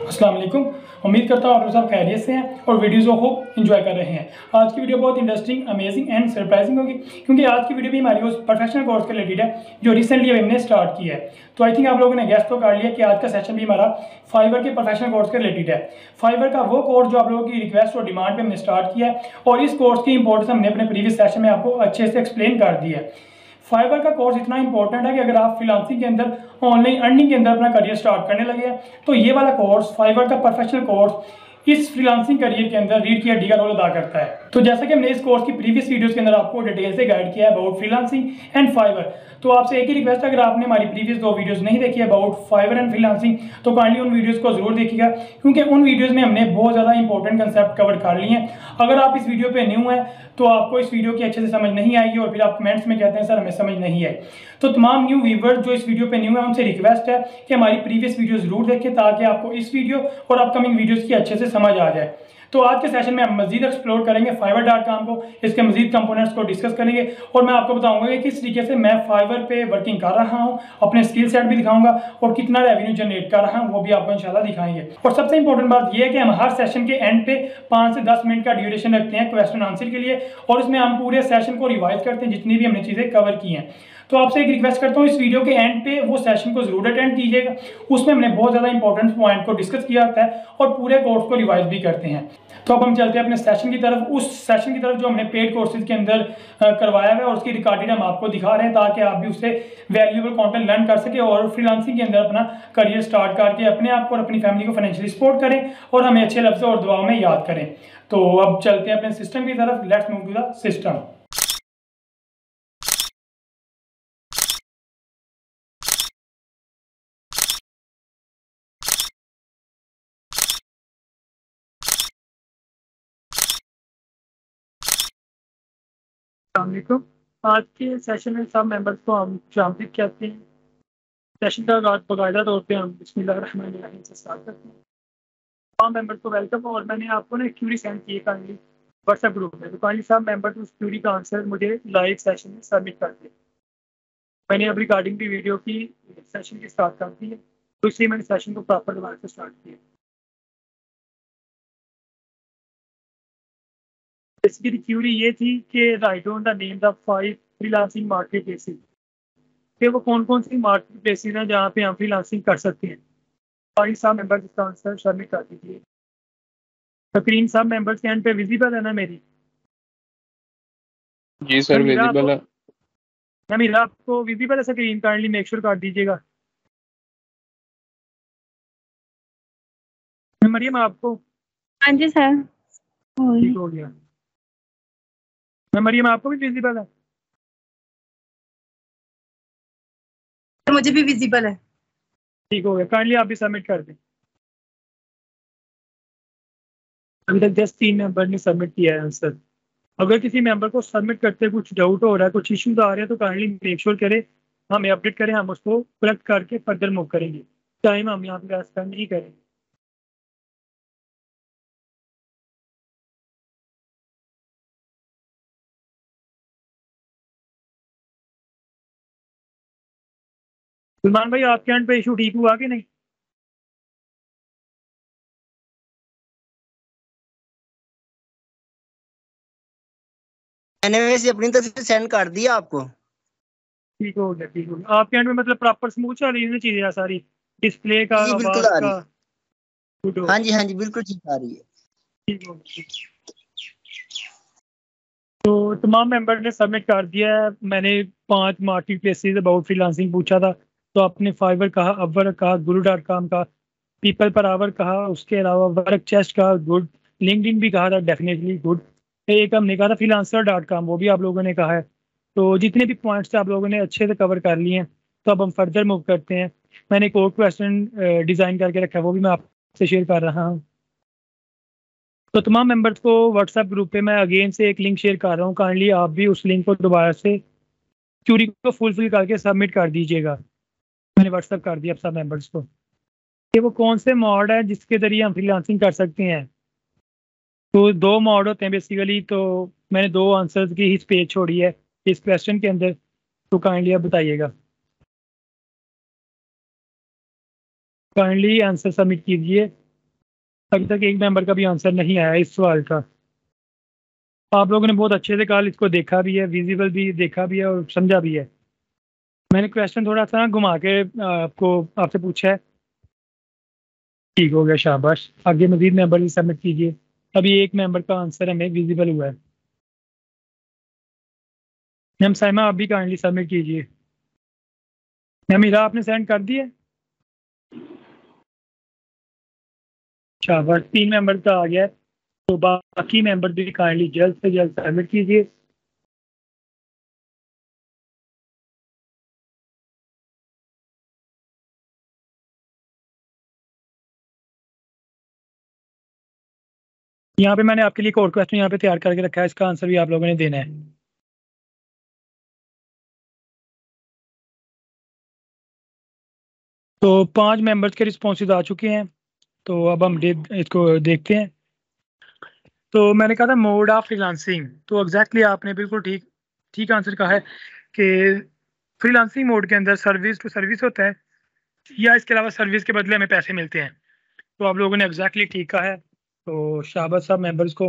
अस्सलाम वालेकुम। उम्मीद करता हूँ आप लोग सब खैरियत से हैं और वीडियोज़ को खूब इंजॉय कर रहे हैं। आज की वीडियो बहुत इंटरेस्टिंग, अमेजिंग एंड सरप्राइजिंग होगी क्योंकि आज की वीडियो भी हमारी उस प्रोफेशनल कोर्स के रिलेटेड है जो रिसेंटली अभी हमने स्टार्ट किया है। तो आई थिंक आप लोगों ने गेस तो कर लिया कि आज का सेशन भी हमारा फाइवर के प्रोफेशनल कोर्स के रिलेटेड है। फाइवर का वो कोर्स जो आप लोगों की रिक्वेस्ट और डिमांड पे हमने स्टार्ट किया है और इस कोर्स की इंपॉर्टेंस हमने अपने प्रीवियस सेशन में आपको अच्छे से एक्सप्लेन कर दिया है। फाइवर का कोर्स इतना इंपॉर्टेंट है कि अगर आप फ्रीलांसिंग के अंदर ऑनलाइन अर्निंग के अंदर अपना करियर स्टार्ट करने लगे हैं तो ये वाला कोर्स फाइवर का प्रोफेशनल कोर्स इस फ्रीलांसिंग करियर के अंदर रीड की हड्डी का रोल अदा करता है। तो जैसा कि हमने इस कोर्स की प्रीवियस वीडियोस के अंदर आपको डिटेल से गाइड किया है अबाउट फ्रीलांसिंग एंड फाइवर, तो आपसे एक ही रिक्वेस्ट है, अगर आपने हमारी प्रीवियस 2 वीडियोस नहीं देखी अबाउट फाइवर एंड फ्रीलांसिंग तो काइंडली उन वीडियोस को जरूर देखिएगा क्योंकि उन वीडियोस में हमने बहुत ज़्यादा इंपॉर्टेंट कंसेप्ट कवर कर लिए हैं। अगर आप इस वीडियो पे न्यू हैं तो आपको इस वीडियो की अच्छे से समझ नहीं आएगी और फिर आप कमेंट्स में कहते हैं सर हमें समझ नहीं आई। तो तमाम न्यू व्यूवर्स जो इस वीडियो पे न्यू है उनसे रिक्वेस्ट है कि हमारी प्रीवियस वीडियो जरूर देखें ताकि आपको इस वीडियो और अपकमिंग वीडियोस की अच्छे से समझ आ जाए। तो आज के सेशन में हम मजीद एक्सप्लोर करेंगे fiverr.com को, इसके मजीद कंपोनेंट्स को डिस्कस करेंगे और मैं आपको बताऊंगा कि किस तरीके से मैं फाइवर पे वर्किंग कर रहा हूं, अपने स्किल सेट भी दिखाऊंगा और कितना रेवेन्यू जनरेट कर रहा हूं वो भी आपको इंशाल्लाह दिखाएंगे। और सबसे इंपॉर्टेंट बात यह है कि हम हर सेशन के एंड पे 5 से 10 मिनट का ड्यूरेशन रखते हैं क्वेश्चन आंसर के लिए और इसमें हम पूरे सेशन को रिवाइज करते हैं जितनी भी हमने चीज़ें कवर की हैं। तो आपसे एक रिक्वेस्ट करता हूँ इस वीडियो के एंड पे वो सेशन को जरूर अटेंड कीजिएगा, उसमें हमने बहुत ज़्यादा इंपॉर्टेंट पॉइंट को डिस्कस किया जाता है और पूरे कोर्स को रिवाइज भी करते हैं। तो अब हम चलते हैं अपने सेशन की तरफ, उस सेशन की तरफ जो हमने पेड कोर्सेज के अंदर करवाया हुआ है और उसकी रिकॉर्डेड हम आपको दिखा रहे हैं ताकि आप भी उससे वैल्यूएबल कंटेंट लर्न कर सके और फ्रीलांसिंग के अंदर अपना करियर स्टार्ट करके अपने आप को और अपनी फैमिली को फाइनेंशियली सपोर्ट करें और हमें अच्छे लफ्ज़ और दुआओं में याद करें। तो अब चलते हैं अपने सिस्टम की तरफ। Let's move to the system. आज के सेशन में सब मेंबर्स को हम शामिल कहते हैं। सेशन का आगाज बाकायदा तौर पे हम बिस्मिल्लाहिर्रहमानिर्रहीम से स्टार्ट करते हैं। तमाम मेंबर्स को वेलकम। और मैंने आपको ना एक क्यूरी सेंड की है काइंडली व्हाट्सएप ग्रुप में, तो काइंडली सब मेंबर्स उस क्यूरी का आंसर मुझे लाइव सेशन में सबमिट कर दिया। मैंने अब रिकॉर्डिंग की वीडियो की सेशन की स्टार्ट कर दी है तो इसलिए मैंने सेशन को प्रॉपर दोबारा से स्टार्ट किया। इसकी क्यूरी ये थी कि right on the name the 5 freelancing market places, कि वो कौन कौन सी मार्केट प्लेसेस हैं जहाँ पे हम फ्रीलांसिंग कर सकते हैं। और सब मेंबर्स इसका आंसर सबमिट कर दीजिए। स्क्रीन सब मेंबर्स के एंड पे विजिबल है ना मेरी? जी सर विजिबल है। मेरा आपको विजिबल है स्क्रीन? काइंडली मेक श्योर कर दीजिएगा। मरियम आपको? हाँ जी सर। ठीक हो गया। मरियम आपको भी विजिबल है? मुझे भी विजिबल है। ठीक हो गया। काइंडली आप भी सबमिट कर दें। अभी तक जस्ट 3 मेंबर ने सबमिट किया है आंसर। अगर किसी मेंबर को सबमिट करते कुछ डाउट हो रहा है, कुछ इश्यूज आ रहे हैं तो काइंडली मेक श्योर करें, हमें अपडेट करें, हम उसको कलेक्ट करके फर्दर मूव करेंगे। टाइम हम यहाँ पे वेस्ट कर नहीं करेंगे। सलमान भाई आपके एंड पे इशू ठीक हुआ कि नहीं? मैंने वैसे अपनी तरफ से सेंड कर दिया आपको। ठीक हो गया, ठीक हो गया। आपके एंड में मतलब प्रॉपर स्मूथ चल रही है चीजें सारी, डिस्प्ले का, जी बिल्कुल आवाज आ रही का? है। हाँ जी हाँ जी बिल्कुल ठीक आ रही है। ठीक हो गया। तो तमाम मेंबर ने सबमिट कर दिया है। मैंने 5 मार्केट प्लेसेस अबाउट फ्रीलांसिंग पूछा था तो आपने फाइवर कहा, अपवर्क कहा, guru.com का, पीपल पर आवर कहा, उसके अलावा वर्क चेस्ट का गुड, लिंक्डइन भी कहा था डेफिनेटली गुड, एक हमने कहा था freelancer.com वो भी आप लोगों ने कहा है। तो जितने भी पॉइंट्स आप लोगों ने अच्छे से कवर कर लिए हैं तो अब हम फर्दर मूव करते हैं। मैंने एक और क्वेश्चन डिज़ाइन करके रखा है वो भी मैं आपसे शेयर कर रहा हूँ। तो तमाम मेंबर्स को व्हाट्सएप ग्रुप पे मैं अगेन से एक लिंक शेयर कर रहा हूँ, काइंडली आप भी उस लिंक को दोबारा से क्यूरी को फुलफिल करके सबमिट कर दीजिएगा। मैंने व्हाट्सएप कर दिया सब मेंबर्स को कि वो कौन से मॉड है जिसके ज़रिए हम फ्रीलांसिंग कर सकते हैं। तो 2 मॉड होते हैं बेसिकली, तो मैंने 2 आंसर्स की ही स्पेस छोड़ी है इस क्वेश्चन के अंदर, तो काइंडली आप बताइएगा। काइंडली आंसर सबमिट कीजिए अभी तक एक मेंबर का भी आंसर नहीं आया इस सवाल का। आप लोगों ने बहुत अच्छे से कल इसको देखा भी है, विजिबल भी देखा भी है और समझा भी है। मैंने क्वेश्चन थोड़ा सा घुमा के आपको आपसे पूछा है। ठीक हो गया, शाबाश। आगे मजीद मेंबर भी सबमिट कीजिए। अभी एक मेंबर का आंसर हमें विजिबल हुआ है। मैम साइमा आप भी काइंडली सबमिट कीजिए। मैम मीरा आपने सेंड कर दिया? शाबाश, 3 मेंबर का आ गया है। तो बाकी मेंबर भी काइंडली जल्द से जल्द सबमिट कीजिए। यहाँ पे मैंने आपके लिए एक और क्वेश्चन यहाँ पे तैयार करके रखा है, इसका आंसर भी आप लोगों ने देना है। तो 5 मेंबर्स के रिस्पॉन्सेज आ चुके हैं। तो अब हम इसको देखते हैं। तो मैंने कहा था मोड ऑफ फ्रीलांसिंग, तो एग्जैक्टली आपने बिल्कुल ठीक ठीक आंसर कहा है कि फ्रीलांसिंग मोड के अंदर सर्विस टू सर्विस होता है, या इसके अलावा सर्विस के बदले हमें पैसे मिलते हैं। तो आप लोगों ने एग्जैक्टली ठीक कहा है। तो शाबाश सब मेंबर्स को।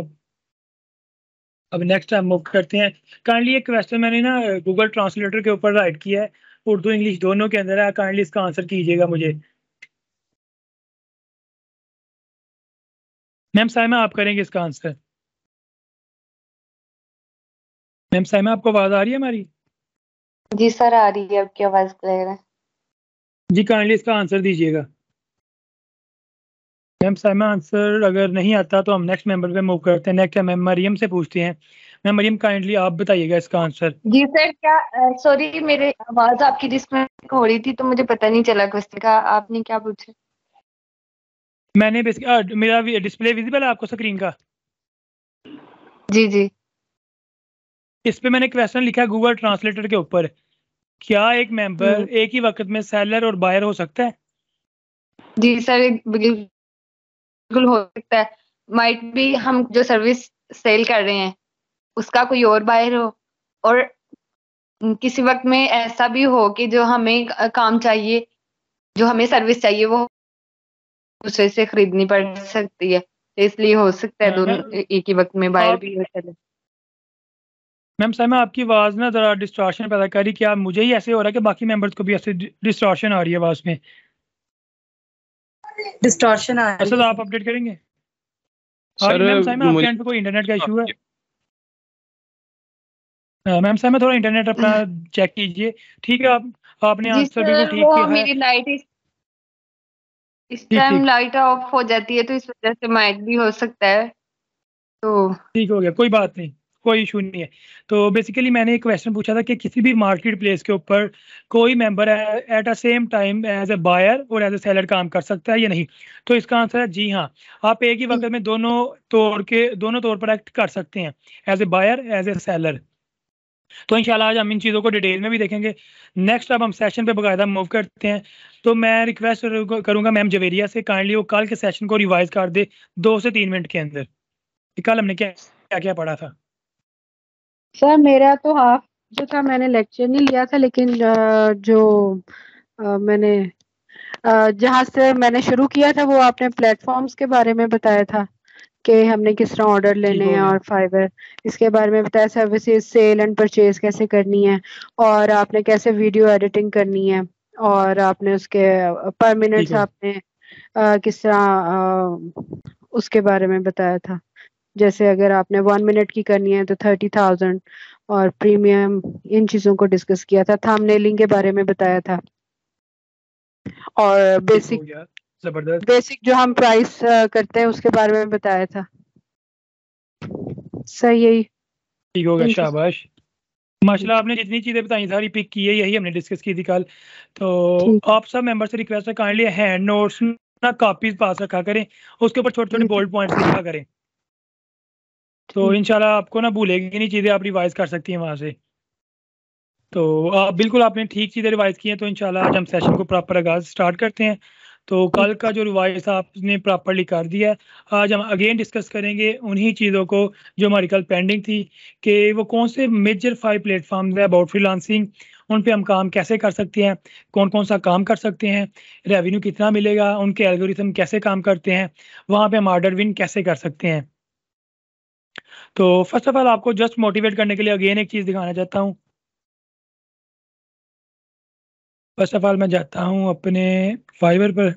अब नेक्स्ट टाइम मूव करते हैं। काइंडली एक क्वेश्चन मैंने ना गूगल ट्रांसलेटर के ऊपर राइट किया है, उर्दू इंग्लिश दोनों के अंदर है। काइंडली इसका आंसर कीजिएगा मुझे। मैम साइमा आप करेंगे इसका आंसर? मैम साइमा आपको आवाज़ आ रही है हमारी? जी सर, आ रही है, आपकी आवाज क्लियर है। जी काइंडली इसका आंसर दीजिएगा। मैम साइमा आंसर अगर नहीं आता तो हम नेक्स्ट मेंबर पे मूव करते हैं। नेक्स्ट है मैम मरियम से पूछते हैं। मैम मरियम काइंडली आप बताइएगा इसका आंसर। जी सर, क्या सॉरी, मेरे आवाज आपकी डिस्कनेक्ट हो रही थी तो मुझे पता नहीं चला क्वेश्चन का। आपने क्या पूछा? मैंने मेरा डिस्प्ले विजिबल है आपको स्क्रीन का? जी जी। इस पे मैंने क्वेश्चन लिखा है गूगल ट्रांसलेटर के ऊपर, क्या एक मेंबर एक ही वक्त में सेलर और बायर हो सकता है? जी सर, बिल्कुल हो सकता है। माइट भी हम जो सर्विस सेल कर रहे हैं उसका कोई और बायर हो, और किसी वक्त में ऐसा भी हो कि जो हमें काम चाहिए, जो हमें सर्विस चाहिए, वो दूसरे से खरीदनी पड़ सकती है। तो इसलिए हो सकता है दोनों एक ही वक्त में बायर आप भी हो सकते। मैम साइमा आपकी आवाज़ ना ज़रा डिस्टॉर्शन पैदा कर रही, क्या मुझे ही ऐसे हो रहा है कि बाकी मेंबर्स को भी ऐसे डिस्टॉर्शन आ रही है आवाज़ में? डिस्टॉर्शन आ रही असद है आप अपडेट करेंगे? सर मैम साइमा आपके एंड पे कोई इंटरनेट का इशू है? मैम साइमा थोड़ा इंटरनेट अपना चेक कीजिए। ठीक है, आपने जी आंसर बिल्कुल सर, ठीक वो किया है। मेरी लाइट इस ठीक टाइम ठीक लाइट ऑफ हो जाती है तो इस वजह से माइट भी हो सकता है। तो ठीक हो गया, कोई बात नहीं, कोई इशू नहीं है। तो बेसिकली मैंने एक क्वेश्चन पूछा था कि किसी भी मार्केट प्लेस के ऊपर कोई member at a same time as a buyer और एज ए सेलर काम कर सकता है या नहीं। तो इसका आंसर है जी हाँ। आप एक ही वक्त में दोनों तौर पर एक्ट कर सकते हैं, as a buyer as a seller. तो इंशाल्लाह आज हम इन चीज़ों को डिटेल में भी देखेंगे। नेक्स्ट अब हम सेशन पे बाकायदा मूव करते हैं। तो मैं रिक्वेस्ट करूंगा मैम जवेरिया से, काइंडली वो कल के सेशन को रिवाइज कर दे 2 से 3 मिनट के अंदर कि कल हमने क्या क्या क्या पढ़ा था। सर मेरा तो हाफ जो था मैंने लेक्चर नहीं लिया था, लेकिन मैंने जहाँ से मैंने शुरू किया था वो आपने प्लेटफॉर्म्स के बारे में बताया था कि हमने किस तरह ऑर्डर ठीक लेने हो हैं, गया। और फाइबर इसके बारे में बताया, सर्विसेज सेल एंड परचेज कैसे करनी है, और आपने कैसे वीडियो एडिटिंग करनी है, और आपने उसके पर ठीक मिनट्स हो आपने किस तरह उसके बारे में बताया था। जैसे अगर आपने 1 मिनट की करनी है तो 30,000, और प्रीमियम, इन चीजों को डिस्कस किया था। थंबनेलिंग के बारे में बताया था, और ठीक हो गया, जबरदस्त। बेसिक जो हम प्राइस करते हैं उसके बारे में बताया था। सही, यही ठीक हो गया, इन चीज- शाबाश। माशाल्लाह, आपने जितनी चीज़ें बताई सारी पिक की है, यही हमने डिस्कस की थी कल। तो ठीक आप सब मेंबर से रिक्वेस्ट है काइंडली हैंड नोट्स ना कॉपीज पास रखा करें, उसके ऊपर छोटे छोटे जी बोल्ड पॉइंट्स लिखा करें। तो इंशाल्लाह आपको ना भूलेगी नहीं चीज़ें, आप रिवाइज कर सकती हैं वहाँ से। तो आप बिल्कुल आपने ठीक चीज़ें रिवाइज की हैं। तो इंशाल्लाह आज हम सेशन को प्रॉपर आगाज स्टार्ट करते हैं। तो कल का जो रिवाइज था आपने प्रॉपरली कर दिया है। आज हम अगेन डिस्कस करेंगे उन्हीं चीज़ों को जो हमारी कल पेंडिंग थी, कि वो कौन से मेजर 5 प्लेटफॉर्म्स है अबाउट फ्रीलांसिंग, उन पे हम काम कैसे कर सकते हैं, कौन कौन सा काम कर सकते हैं, रेवेन्यू कितना मिलेगा, उनके एल्गोरिथम कैसे काम करते हैं, वहाँ पे हम ऑर्डर विन कैसे कर सकते हैं। तो फर्स्ट ऑफ ऑल आपको जस्ट मोटिवेट करने के लिए अगेन एक चीज़ दिखाना चाहता हूँ। फर्स्ट ऑफ ऑल मैं जाता हूँ अपने फाइवर पर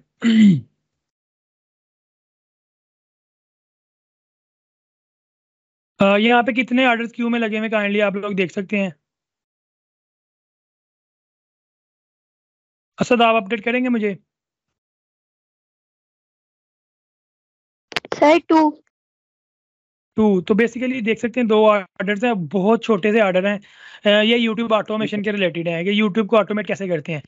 यहाँ पे कितने ऑर्डर्स क्यू में लगे हुए काइंडली आप लोग देख सकते हैं। असद आप अपडेट करेंगे मुझे? सर 2 तो बेसिकली देख सकते हैं 2 ऑर्डर्स हैं, बहुत छोटे से ऑर्डर हैं। ये यूट्यूब ऑटोमेशन के रिलेटेड है कि यूट्यूब को ऑटोमेट कैसे करते हैं।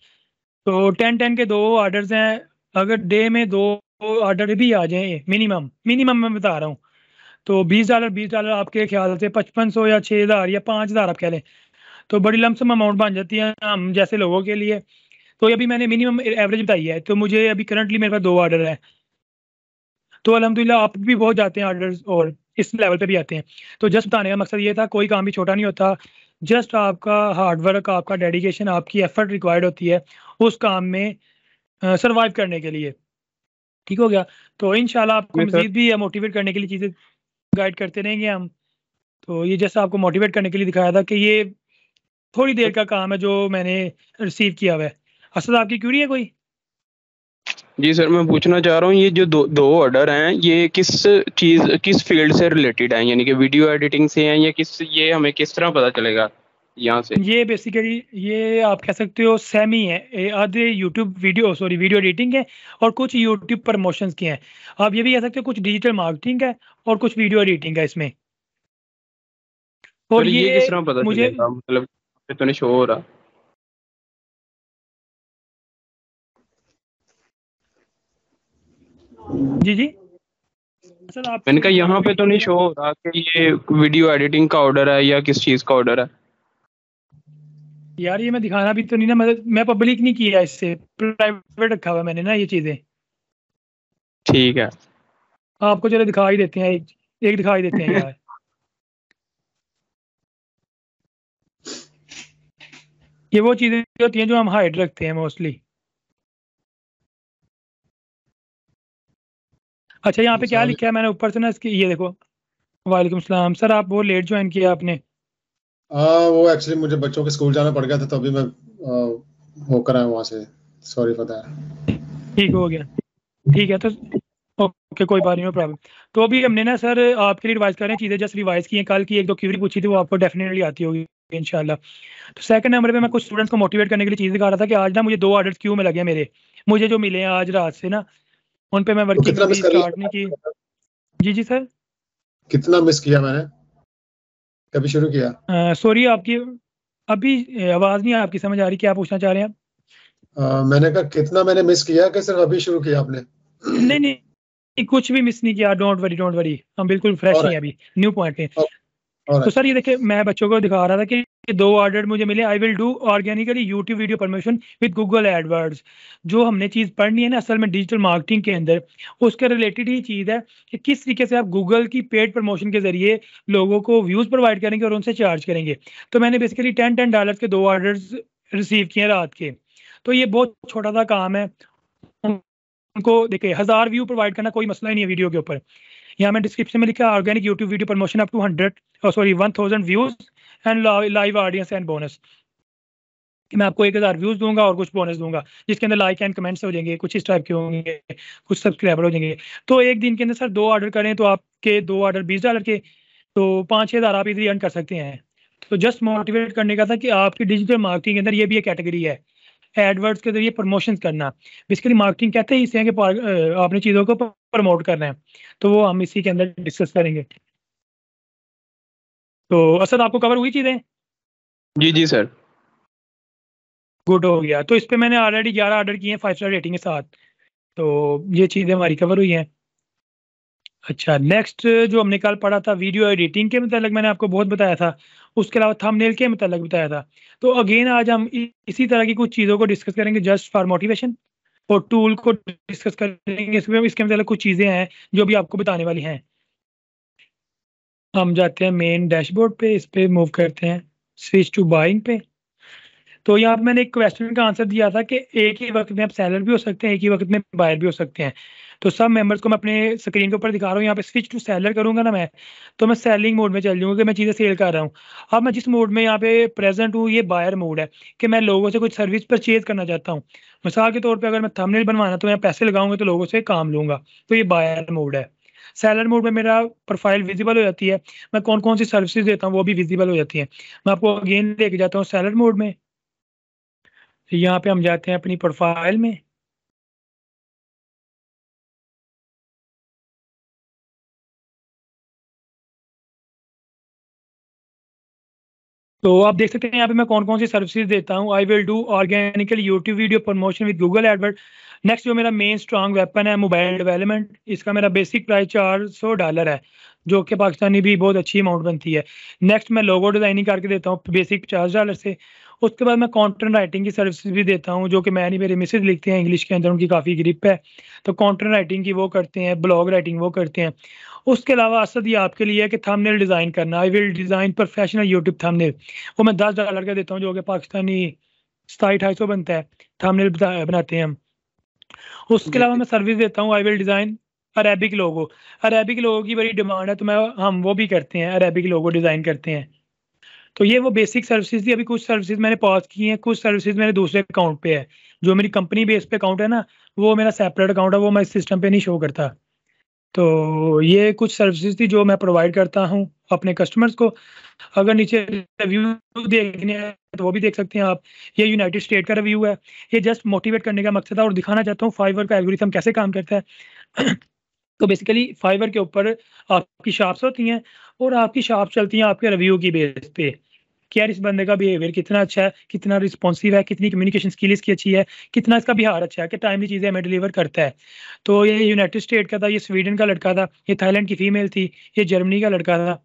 तो 10 के 2 ऑर्डर्स हैं। अगर डे में 2 ऑर्डर भी आ जाएं मिनिमम मैं बता रहा हूँ, तो $20 आपके ख्याल से 5500 या 6000 या 5000 आप कह लें, तो बड़ी लमसम अमाउंट बन जाती है हम जैसे लोगों के लिए। तो अभी मैंने मिनिमम एवरेज बताई है, तो मुझे अभी करंटली मेरे पास 2 ऑर्डर है। तो अल्हम्दुलिल्लाह आप भी बहुत जाते हैं ऑर्डर्स और इस लेवल पे भी आते हैं। तो जस्ट बताने का मकसद ये था, कोई काम भी छोटा नहीं होता, जस्ट आपका हार्डवर्क, आपका डेडिकेशन, आपकी एफर्ट रिक्वायर्ड होती है उस काम में सर्वाइव करने के लिए। ठीक हो गया। तो इंशाल्लाह आपको जी सर। मजीद भी मोटिवेट करने के लिए चीज़ें गाइड करते रहेंगे हम। तो ये जैसा आपको मोटिवेट करने के लिए दिखाया था कि ये थोड़ी देर का काम है जो मैंने रिसीव किया हुआ है। असद आपकी क्यूरी है कोई? जी सर, मैं पूछना चाह रहा हूँ ये जो दो ऑर्डर हैं ये किस फील्ड से रिलेटेड हैं, यानी कि वीडियो एडिटिंग से हैं या ये हमें किस तरह पता चलेगा यहाँ से? ये बेसिकली ये आप कह सकते हो सेमी है, आधे वीडियो एडिटिंग है और कुछ यूट्यूब प्रमोशंस के हैं। आप ये भी कह सकते हो कुछ डिजिटल मार्केटिंग है और कुछ वीडियो एडिटिंग है इसमें। और सर ये किस तरह पता मुझे चलेगा, मतलब तो नहीं शो हो रहा? जी सर आप मैंने कहा यहाँ पे तो नहीं शो हो रहा कि ये वीडियो एडिटिंग का ऑर्डर है या किस चीज़ का ऑर्डर है। यार ये मैं दिखाना भी तो नहीं ना, मैं पब्लिक नहीं किया, इससे प्राइवेट रखा हुआ मैंने ना ये चीज़ें। ठीक है। आपको चलो दिखा ही देते हैं, एक दिखा ही देते हैं यार। ये वो चीज़ें होती हैं जो हम हाइड रखते हैं मोस्टली। अच्छा यहाँ पे क्या लिखा है मैंने ऊपर से ना इसकी, ये देखो। वालेकुम सलाम सर, आप वो लेट ज्वाइन किया आपने? वो एक्चुअली मुझे बच्चों के स्कूल जाना पड़ गया था, तो अभी मैं होकर आया वहाँ से। Sorry for that. ठीक हो गया, ठीक है। तो ओके कोई बात नहीं, नो प्रॉब्लम। तो अभी हमने ना सर आपके लिए रिवाइज कर रहे हैं चीज़ें, जस्ट रिवाइज की हैं। कल की 1-2 क्यूरी पूछी थी, वो आपको डेफिनेटली आती होगी इंशाल्लाह। तो सेकंड नंबर पे मैं कुछ स्टूडेंट्स को मोटिवेट करने के लिए चीज़ दिखा रहा था कि आज ना मुझे 2 ऑर्डर्स क्यू में लगे हैं मेरे, मुझे जो मिले हैं आज रात से ना, उन पे मैं तो वर्किंग कितना अभी मिस कर स्टार्ट नहीं लिया? की। जी सर। कितना मिस किया मैंने, कभी शुरू किया? सॉरी आपकी अभी आवाज़ नहीं आपकी समझ आ रही, क्या पूछना चाह रहे हैं आप? मैंने कहा कितना मैंने मिस किया कि सिर्फ अभी शुरू किया आपने? नहीं, कुछ भी मिस नहीं किया। डोंट वरी, हम बिल्कुल फ्रेश ही हैं अभी, न्यू पॉइंट पे। तो सर ये देखिए, मैं बच्चों को दिखा रहा था कि 2 ऑर्डर मुझे मिले। आई will do organically YouTube video promotion with Google AdWords. जो हमने चीज़ पढ़नी है ना असल में डिजिटल मार्केटिंग के अंदर, उसके रिलेटेड ही चीज़ है कि किस तरीके से आप गूगल की पेड प्रमोशन के जरिए लोगों को व्यूज़ प्रोवाइड करेंगे और उनसे चार्ज करेंगे। तो मैंने बेसिकली $10 के 2 ऑर्डर्स रिसीव किए रात के। तो ये बहुत छोटा सा काम है। उनको देखिए 1000 व्यू प्रोवाइड करना कोई मसला ही नहीं है वीडियो के ऊपर। यहाँ मैं डिस्क्रिप्शन में लिखा organic YouTube video promotion up to 1000 views and live audience and bonus, कि मैं आपको 1000 व्यूज दूंगा और कुछ बोनस दूंगा जिसके अंदर लाइक एंड कमेंट्स हो जाएंगे, कुछ इस टाइप के होंगे, कुछ सब्सक्राइबर हो जाएंगे। तो एक दिन के अंदर सर 2 ऑर्डर करें तो आपके 2 ऑर्डर $20 के, तो 5-6 हज़ार आप इधर अर्न कर सकते हैं। तो जस्ट मोटिवेट करने का था कि आपकी डिजिटल मार्केटिंग के अंदर ये भी एक कैटेगरी है, एडवर्ड्स के जरिए प्रमोशन करना। बेसिकली मार्केटिंग कहते हैं इसे कि आपने चीज़ों को प्रमोट करना है। तो वो हम इसी के अंदर डिस्कस करेंगे। तो असद आपको कवर हुई चीज़ें? जी सर। गुड हो गया। तो इस पे मैंने ऑलरेडी 11 ऑर्डर किए हैं 5 स्टार रेटिंग के साथ। तो ये चीज़ें हमारी कवर हुई हैं। अच्छा नेक्स्ट जो हमने कल पढ़ा था वीडियो एडिटिंग के मतलब मैंने आपको बहुत बताया था, उसके अलावा थंबनेल के मतलब बताया था। तो अगेन आज हम इसी तरह की कुछ चीज़ों को डिस्कस करेंगे जस्ट फॉर मोटिवेशन, और टूल को डिस्कस करेंगे। इसके मतलब कुछ चीज़ें हैं जो भी आपको बताने वाली हैं। हम जाते हैं मेन डैशबोर्ड पे, इस पे मूव करते हैं, स्विच टू बाइंग पे। तो यहाँ पे मैंने एक क्वेश्चन का आंसर दिया था कि एक ही वक्त में आप सेलर भी हो सकते हैं, एक ही वक्त में बायर भी हो सकते हैं। तो सब मेंबर्स को मैं अपने स्क्रीन के ऊपर दिखा रहा हूँ। यहाँ पे स्विच टू सेलर करूंगा ना मैं, तो मैं सेलिंग मोड में चल जाऊंगा कि मैं चीज़ें सेल कर रहा हूँ। अब मैं जिस मोड में यहाँ पे प्रेजेंट हूँ, ये बायर मोड है कि मैं लोगों से कुछ सर्विस परचेज करना चाहता हूँ। मिसाल के तौर पर अगर मैं थंबनेल बनवाना तो मैं पैसे लगाऊंगा तो लोगों से काम लूंगा, तो ये बायर मोड है। सेलर मोड में मेरा प्रोफाइल विजिबल हो जाती है, मैं कौन कौन सी सर्विसेज देता हूँ वो भी विजिबल हो जाती है। मैं आपको अगेन लेके जाता हूँ सेलर मोड में। यहाँ पे हम जाते हैं अपनी प्रोफाइल में। तो आप देख सकते हैं यहाँ पे मैं कौन कौन सी सर्विसेज देता हूँ। I will do organical YouTube video promotion with Google AdWord. Next जो मेरा मेन स्ट्रॉन्ग वेपन है मोबाइल डेवलपमेंट, इसका मेरा बेसिक प्राइस $400 है, जो कि पाकिस्तानी भी बहुत अच्छी अमाउंट बनती है। नेक्स्ट मैं लोगो डिजाइनिंग करके देता हूँ बेसिक $50 से। उसके बाद मैं कंटेंट राइटिंग की सर्विसेज भी देता हूँ, जो कि मैं नहीं, मेरे मिसेज लिखते हैं इंग्लिश के अंदर, उनकी काफ़ी ग्रिप है, तो कंटेंट राइटिंग की वो करते हैं, ब्लॉग राइटिंग वो करते हैं। उसके अलावा असद ये आपके लिए है कि थंबनेल डिज़ाइन करना। आई will design professional YouTube thumbnail, वो मैं $10 का देता हूँ, जो कि पाकिस्तानी 2700-2800 बनता है। थंबनेल बनाते हैं हम। उसके अलावा मैं सर्विस देता हूँ, I will design Arabic logo. Arabic logo की बड़ी डिमांड है, तो हम वो भी करते हैं, अरेबिक लोगो डिज़ाइन करते हैं। तो ये वो बेसिक सर्विसेज थी। अभी कुछ सर्विसेज मैंने पॉज की हैं, कुछ सर्विसेज मेरे दूसरे अकाउंट पे है। जो मेरी कंपनी बेस पे अकाउंट है ना, वो मेरा सेपरेट अकाउंट है, वो मैं इस सिस्टम पे नहीं शो करता। तो ये कुछ सर्विसेज थी जो मैं प्रोवाइड करता हूँ अपने कस्टमर्स को। अगर नीचे रिव्यू देखने हैं तो वो भी देख सकते हैं आप। ये यूनाइटेड स्टेट का रिव्यू है। ये जस्ट मोटिवेट करने का मकसद है और दिखाना चाहता हूँ फाइवर का एल्गोरिथम कैसे काम करता है। तो बेसिकली फाइवर के ऊपर आपकी शॉप्स होती हैं और आपकी शॉप चलती हैं आपके रिव्यू की बेस पे कि यार इस बंदे का बिहेवियर कितना अच्छा है, कितना रिस्पॉन्सिव है, कितनी कम्युनिकेशन स्किल इसकी अच्छी है, कितना इसका बिहार अच्छा है कि टाइमली चीज़ें हमें डिलीवर करता है। तो ये यूनाइटेड स्टेट का था, ये स्वीडन का लड़का था, ये थाईलैंड की फीमेल थी, ये जर्मनी का लड़का था,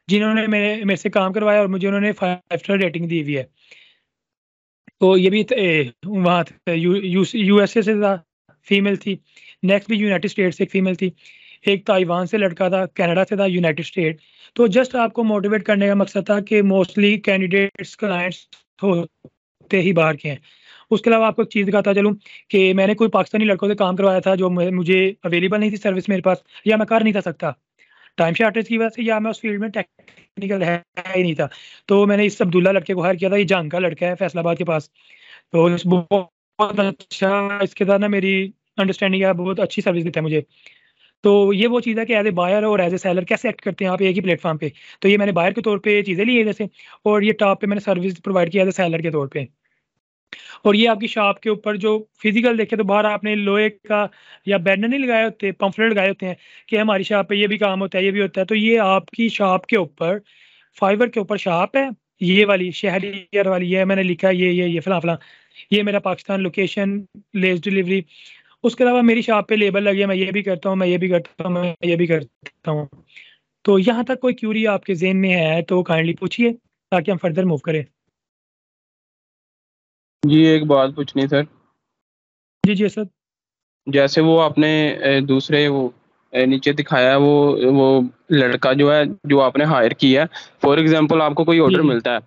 जिन्होंने मेरे से काम करवाया और मुझे उन्होंने 5 स्टार रेटिंग दी हुई है। तो ये भी वहाँ यूएसए से था, फीमेल थी। नेक्स्ट भी यूनाइटेड स्टेट से एक फीमेल थी। एक ताइवान से लड़का था, कनाडा से था, यूनाइटेड स्टेट। तो जस्ट आपको मोटिवेट करने का मकसद था कि मोस्टली कैंडिडेट्स क्लाइंट्स होते ही बाहर के हैं। उसके अलावा आपको एक चीज़ दिखाता चलूँ कि मैंने कोई पाकिस्तानी लड़कों से काम करवाया था जो मुझे अवेलेबल नहीं थी सर्विस मेरे पास, या मैं कर नहीं था सकता टाइम शॉर्टेज की वजह से, या मैं उस फील्ड में टेक्निकल है ही नहीं था। तो मैंने इस अब्दुल्ला लड़के को हायर किया था। ये जंग का लड़का है फैसलाबाद के पास। तो बहुत अच्छा इसके साथ ना मेरी अंडरस्टैंडिंग है, बहुत अच्छी सर्विस देता है मुझे। तो ये वो चीज़ है कि एज ए बायर और एज ए सेलर कैसे एक्ट करते हैं आप एक ही प्लेटफॉर्म पे। तो ये मैंने बायर के तौर पे चीज़ें ली है जैसे, और ये टॉप पे मैंने सर्विस प्रोवाइड किया एज ए सेलर के तौर पे। और ये आपकी शॉप के ऊपर जो फिजिकल देखे तो बाहर आपने लोहे का या बैनर नहीं लगाए होते, पंफलेट लगाए होते हैं कि हमारी शॉप पे ये भी काम होता है, ये भी होता है। तो ये आपकी शॉप के ऊपर, फाइवर के ऊपर शॉप है, ये वाली शहरियर वाली है, मैंने लिखा है ये फला फला, ये मेरा पाकिस्तान लोकेशन, लेस डिलीवरी। उसके अलावा मेरी शॉप पे लेबल लगी है, मैं ये भी करता हूँ, मैं ये भी करता हूँ, मैं ये भी करता हूँ। तो यहाँ तक कोई क्यूरी आपके जेहन में है तो काइंडली पूछिए ताकि हम फर्दर मूव करें। जी एक बात पूछनी सर। जी जी सर। जैसे वो आपने दूसरे वो नीचे दिखाया है, वो लड़का जो है जो आपने हायर किया है, फॉर एग्जांपल आपको कोई ऑर्डर जी मिलता है,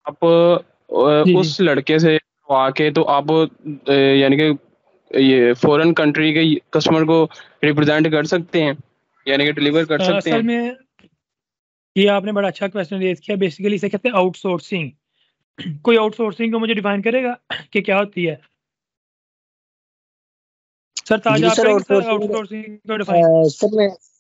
आप जी उस लड़के से आके तो आप यानी कि ये फॉरेन कंट्री के कस्टमर को रिप्रेजेंट कर सकते हैं, यानी कि डिलीवर कर सकते असल हैं। में ये आपने बड़ा अच्छा क्वेश्चन रेज किया। बेसिकली इसे कहते हैं आउटसोर्सिंग। कोई आउटसोर्सिंग को मुझे डिफाइन करेगा कि क्या होती है? सर ताज जी आप सर, करेंगे सर आउटसोर्सिंग आउटसोर्सिंग को डिफाइन?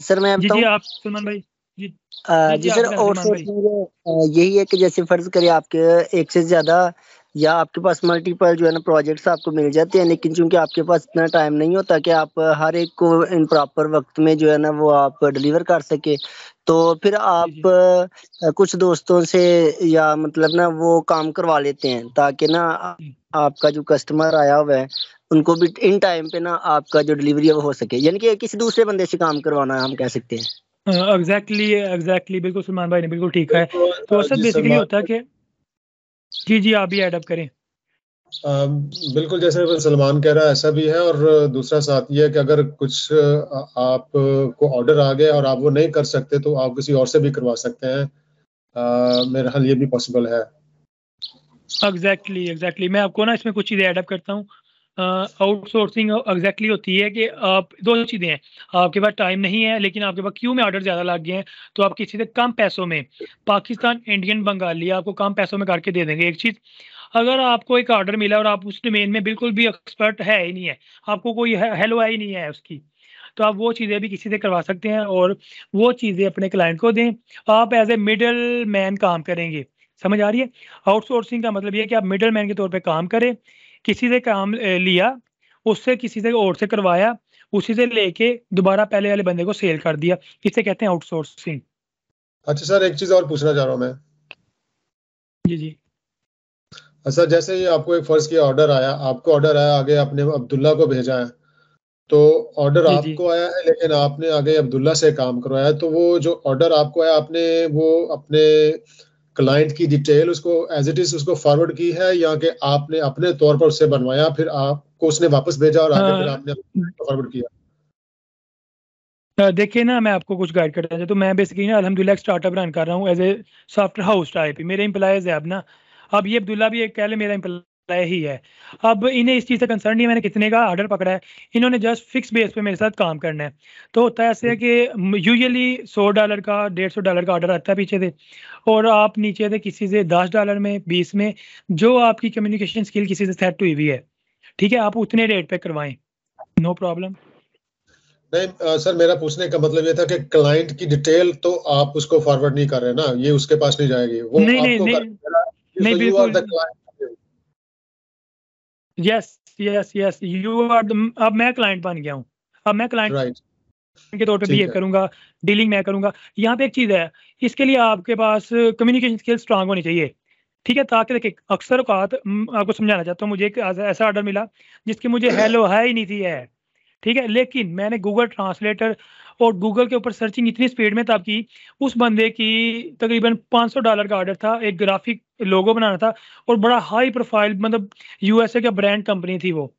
सर मैं जी बताऊं। जी आप सलमान भाई। जी जी जी जी आप सर, बताएं सलमान भाई। आउटसोर्सिंग यही है कि जैसे फर्ज करिए आपके एक से ज्यादा या आपके पास मल्टीपल जो है ना प्रोजेक्ट्स आपको मिल जाते हैं, लेकिन चूंकि आपके पास इतना टाइम नहीं होता कि आप हर एक को इन प्रॉपर वक्त में जो है ना वो आप डिलीवर कर सके, तो फिर जी आप जी कुछ दोस्तों से या मतलब ना वो काम करवा लेते हैं ताकि ना जी आपका जो कस्टमर आया हुआ है उनको भी इन टाइम पे ना आपका जो डिलीवरी है वो हो सके, यानी कि किसी दूसरे बंदे से काम करवाना हम कह सकते हैं। एग्जैक्टली बिल्कुल सलमान भाई ने बिल्कुल ठीक है। तो सर जी बेसिकली सलमान, होता है कि जी जी आप भी एडअप करें। बिल्कुल जैसे सलमान कह रहा है ऐसा भी है, और दूसरा साथ ये है कि अगर कुछ आपको ऑर्डर आ गया और आप वो नहीं कर सकते तो आप किसी और से भी करवा सकते हैं। मेरा ख्याल ये भी पॉसिबल है। एग्जैक्टली मैं आपको ना इसमें कुछ चीज़ें ऐड अप करता हूँ। आउटसोर्सिंग एग्जैक्टली होती है कि आप दो चीज़ें हैं, आपके पास टाइम नहीं है लेकिन आपके पास क्यू में ऑर्डर ज़्यादा लग गए हैं, तो आप किसी से कम पैसों में, पाकिस्तान, इंडियन, बंगाली, आपको कम पैसों में करके दे देंगे। एक चीज़, अगर आपको एक ऑर्डर मिला और आप उस डोमेन में बिल्कुल भी एक्सपर्ट है ही नहीं है, आपको कोई हेलो ही नहीं है उसकी, तो आप वो चीज़ें भी किसी से करवा सकते हैं और वो चीज़ें अपने क्लाइंट को दें। आप एज ए मिडल मैन काम करेंगे। समझ आ रही है? आउटसोर्सिंग का मतलब ये है कि आप मिडल मैन के तौर पे काम करें, किसी से काम लिया, उससे किसी से और से करवाया, उसी से लेके दोबारा पहले वाले बंदे को सेल कर दिया, इसे कहते हैं आउटसोर्सिंग। अच्छा सर, एक चीज और पूछना चाह रहा हूँ मैं। जी सर जैसे ये आपको एक फर्ज किया ऑर्डर आया, आपको ऑर्डर आया, आगे आपने अब्दुल्ला को भेजा है, तो ऑर्डर जी आपको आया है लेकिन आपने आगे अब्दुल्ला से काम करवाया, तो वो जो ऑर्डर आपको आया, आपने वो अपने क्लाइंट की डिटेल उसको एज इट इज उसको फॉरवर्ड की है, या कि आपने अपने तौर पर उससे बनवाया, फिर आपको उसने वापस भेजा और आगे फिर आपने फॉरवर्ड किया? देखिए ना, मैं आपको कुछ गाइड करता हूँ। तो मैं बेसिकली ना अल्हम्दुलिल्लाह एक स्टार्टअप रन कर रहा हूँ as a software house type. मेरे एम्प्लॉयज़ है अब ना, अब ये अब्दुल्ला भी एक कह ले मेरा एम्प्लॉय ही है। अब इन्हें इस चीज़ से कंसर्न नहीं है मैंने कितने का ऑर्डर पकड़ा है, इन्होंने जस्ट फिक्स बेस पे मेरे साथ काम करना है। तो होता है ऐसे है कि यूजुअली $100 का, $150 का ऑर्डर आता है पीछे से, और आप नीचे से किसी से $10 में, 20 में, जो आपकी कम्युनिकेशन स्किल किसी से सेट हुई हुई है, ठीक है, आप उतने रेट पे करवाएं, नो प्रॉब्लम। नहीं सर, मेरा पूछने का मतलब ये था कि क्लाइंट की डिटेल तो आप उसको फॉरवर्ड नहीं कर रहे ना, ये उसके पास नहीं जाएगी, वो नहीं नहीं आपको नहीं नहीं, so you are बिल्कुल, the client. Yes you are. अब मैं क्लाइंट बन गया हूँ, अब मैं क्लाइंट राइट, के तौर पे ठीक बिहेव है। करूंगा, डीलिंग मैं करूंगा। यहाँ पे एक चीज़ है, इसके लिए आपके पास कम्युनिकेशन स्किल स्ट्रांग होनी चाहिए, ठीक है, ताकि देखिए अक्सर औकात आपको समझाना चाहता हूँ, मुझे एक ऐसा ऑर्डर मिला जिसकी मुझे हेलो है ही नहीं थी है, ठीक है, लेकिन मैंने गूगल ट्रांसलेटर और गूगल के ऊपर सर्चिंग इतनी स्पीड में तब की, उस बंदे की तकरीबन $500 का ऑर्डर था, एक ग्राफिक लोगो बनाना था और बड़ा हाई प्रोफाइल, मतलब यूएसए का ब्रांड कंपनी थी वो।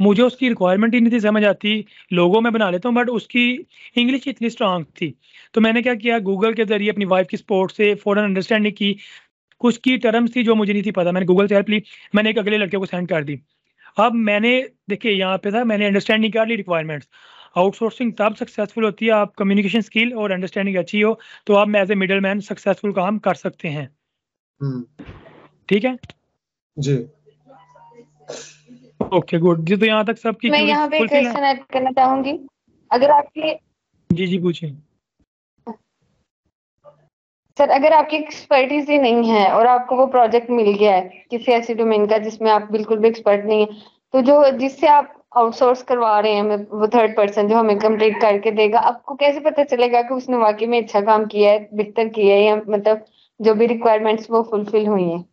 मुझे उसकी रिक्वायरमेंट ही नहीं थी समझ आती, लोगो मैं बना लेता हूँ बट उसकी इंग्लिश इतनी स्ट्रांग थी। तो मैंने क्या किया, गूगल के जरिए अपनी वाइफ की सपोर्ट से फ़ौरन अंडरस्टैंडिंग की, कुछ की टर्म्स थी जो मुझे नहीं थी पता, मैंने गूगल से हेल्प ली, मैंने एक अगले लड़के को सेंड कर दी। अब मैंने देखिए यहाँ पे था, मैंने अंडरस्टैंडिंग कर ली रिक्वायरमेंट्स। आउटसोर्सिंग तब सक्सेसफुल होती है आप कम्युनिकेशन स्किल और अंडरस्टैंडिंग अच्छी हो, तो आप as a middle man successful काम कर सकते हैं। ठीक है जी, ओके गुड जी। तो यहाँ तक सबकी मैं यहाँ पे फुलफिल है? क्वेश्चन ऐड करना चाहूंगी। अगर आपके जी पूछिए सर, अगर आपकी एक्सपर्टीज ही नहीं है और आपको वो प्रोजेक्ट मिल गया है किसी ऐसी डोमेन का जिसमें आप बिल्कुल भी एक्सपर्ट नहीं है, तो जो जिससे आप आउटसोर्स करवा रहे हैं, वो थर्ड पर्सन जो हमें कंप्लीट करके देगा, आपको कैसे पता चलेगा कि उसने वाकई में अच्छा काम किया है, बेहतर किया है, या मतलब जो भी रिक्वायरमेंट्स वो फुलफिल हुई हैं?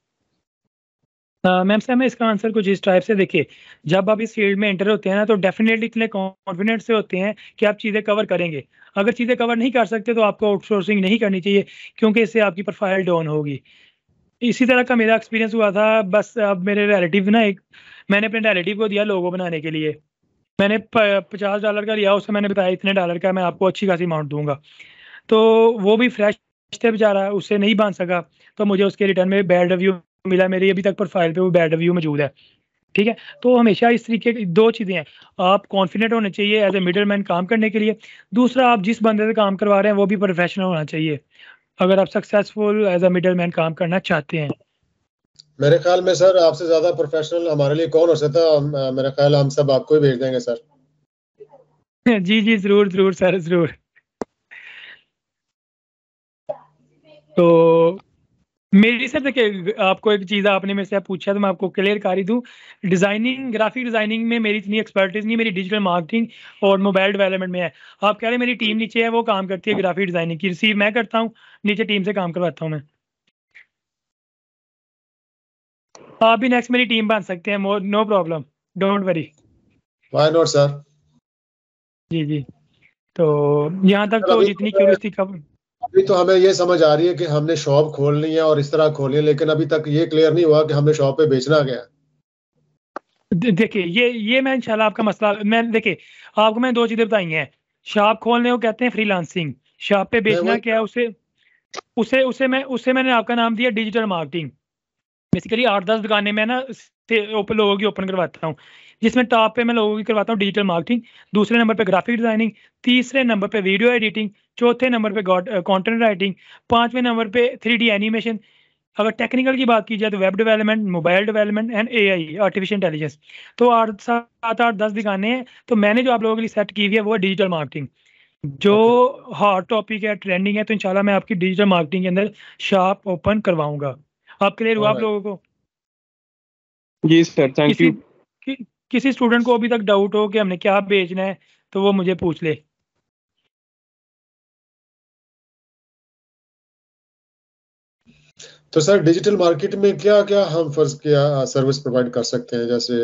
मैम साहब, मैं इसका आंसर कुछ इस टाइप से, देखिए जब आप इस फील्ड में एंटर होते हैं ना, तो डेफिनेटली इतने कॉन्फिडेंट से होते हैं कि आप चीज़ें कवर करेंगे। अगर चीज़ें कवर नहीं कर सकते तो आपको आउटसोर्सिंग नहीं करनी चाहिए, क्योंकि इससे आपकी प्रोफाइल डाउन होगी। इसी तरह का मेरा एक्सपीरियंस हुआ था। बस अब मेरे रिलेटिव ना, एक मैंने अपने रिलेटिव को दिया लोगो बनाने के लिए, मैंने $50 का लिया, उससे मैंने बताया इतने डॉलर का मैं आपको अच्छी खासी अमाउंट दूंगा। तो वो भी फ्रेश थे बेचारा, उससे नहीं बांध सका, तो मुझे उसके रिटर्न में बैड रिव्यू मिला, मेरी अभी तक प्रोफाइल पे वो बैड रिव्यू मौजूद है। ठीक है, तो हमेशा इस तरीके की दो चीज़ें हैं, आप कॉन्फिडेंट होने चाहिए एज ए मिडल मैन काम करने के लिए, दूसरा आप जिस बंदे से काम करवा रहे हैं वो भी प्रोफेशनल होना चाहिए, अगर आप successful as a middle man काम करना चाहते हैं। मेरे ख्याल में सर आपसे ज्यादा प्रोफेशनल हमारे लिए कौन हो सकता है? मेरा ख्याल हम सब आपको ही भेज देंगे सर। जी जरूर जरूर सर, जरूर। तो मेरी सर देखिए, आपको एक चीज़ आपने मेरे से पूछा तो मैं आपको क्लियर कर ही दूँ, डिज़ाइनिंग, ग्राफिक डिज़ाइनिंग में मेरी इतनी एक्सपर्टीज़ नहीं, मेरी डिजिटल मार्केटिंग और मोबाइल डेवलपमेंट में है। आप कह रहे हैं मेरी टीम नीचे है, वो काम करती है ग्राफिक डिज़ाइनिंग की, रिसीव मैं करता हूँ, नीचे टीम से काम करवाता हूँ मैं। आप भी नेक्स्ट मेरी टीम बन सकते हैं, no problem, don't worry. Why not sir. जी तो यहाँ तक तो जितनी क्यूरियोसिटी खबर, अभी तो हमें ये समझ आ रही है कि हमने शॉप खोलनी है और इस तरह खोलनी है, लेकिन अभी तक ये क्लियर नहीं हुआ कि हमने शॉप पे बेचना क्या है। देखिए ये मैं इंशाल्लाह आपका मसला, मैं देखिए आपको मैं दो चीज़ें बताई हैं। शॉप खोलने को कहते हैं फ्रीलांसिंग, शॉप पे बेचना क्या है, उसे मैंने आपका नाम दिया डिजिटल मार्केटिंग। बेसिकली 8-10 दुकानें मैं ना ओपन लोगों की ओपन करवाता हूँ, जिसमें टॉप पे मैं लोगों की करवाता हूँ डिजिटल मार्केटिंग, दूसरे नंबर पे ग्राफिक डिजाइनिंग, तीसरे नंबर पे वीडियो एडिटिंग, चौथे नंबर पे कंटेंट राइटिंग, पांचवें नंबर पे 3D एनिमेशन। अगर टेक्निकल की बात की जाए तो web development, mobile development and AI artificial intelligence. तो 7-8-10 दुकानें हैं। तो मैंने जो आप लोगों के लिए सेट की हुई है वो है डिजिटल मार्केटिंग, जो हॉट टॉपिक है, ट्रेंडिंग है। तो इंशाल्लाह मैं आपकी डिजिटल मार्केटिंग के अंदर शॉप ओपन करवाऊंगा। आप क्लियर हुआ आप Alright. लोगों को? जी सर, थैंक किसी यू। किसी स्टूडेंट को अभी तक डाउट हो कि हमने क्या बेचना है तो वो मुझे पूछ ले। तो सर डिजिटल मार्केट में क्या क्या हम फर्ज क्या सर्विस प्रोवाइड कर सकते हैं, जैसे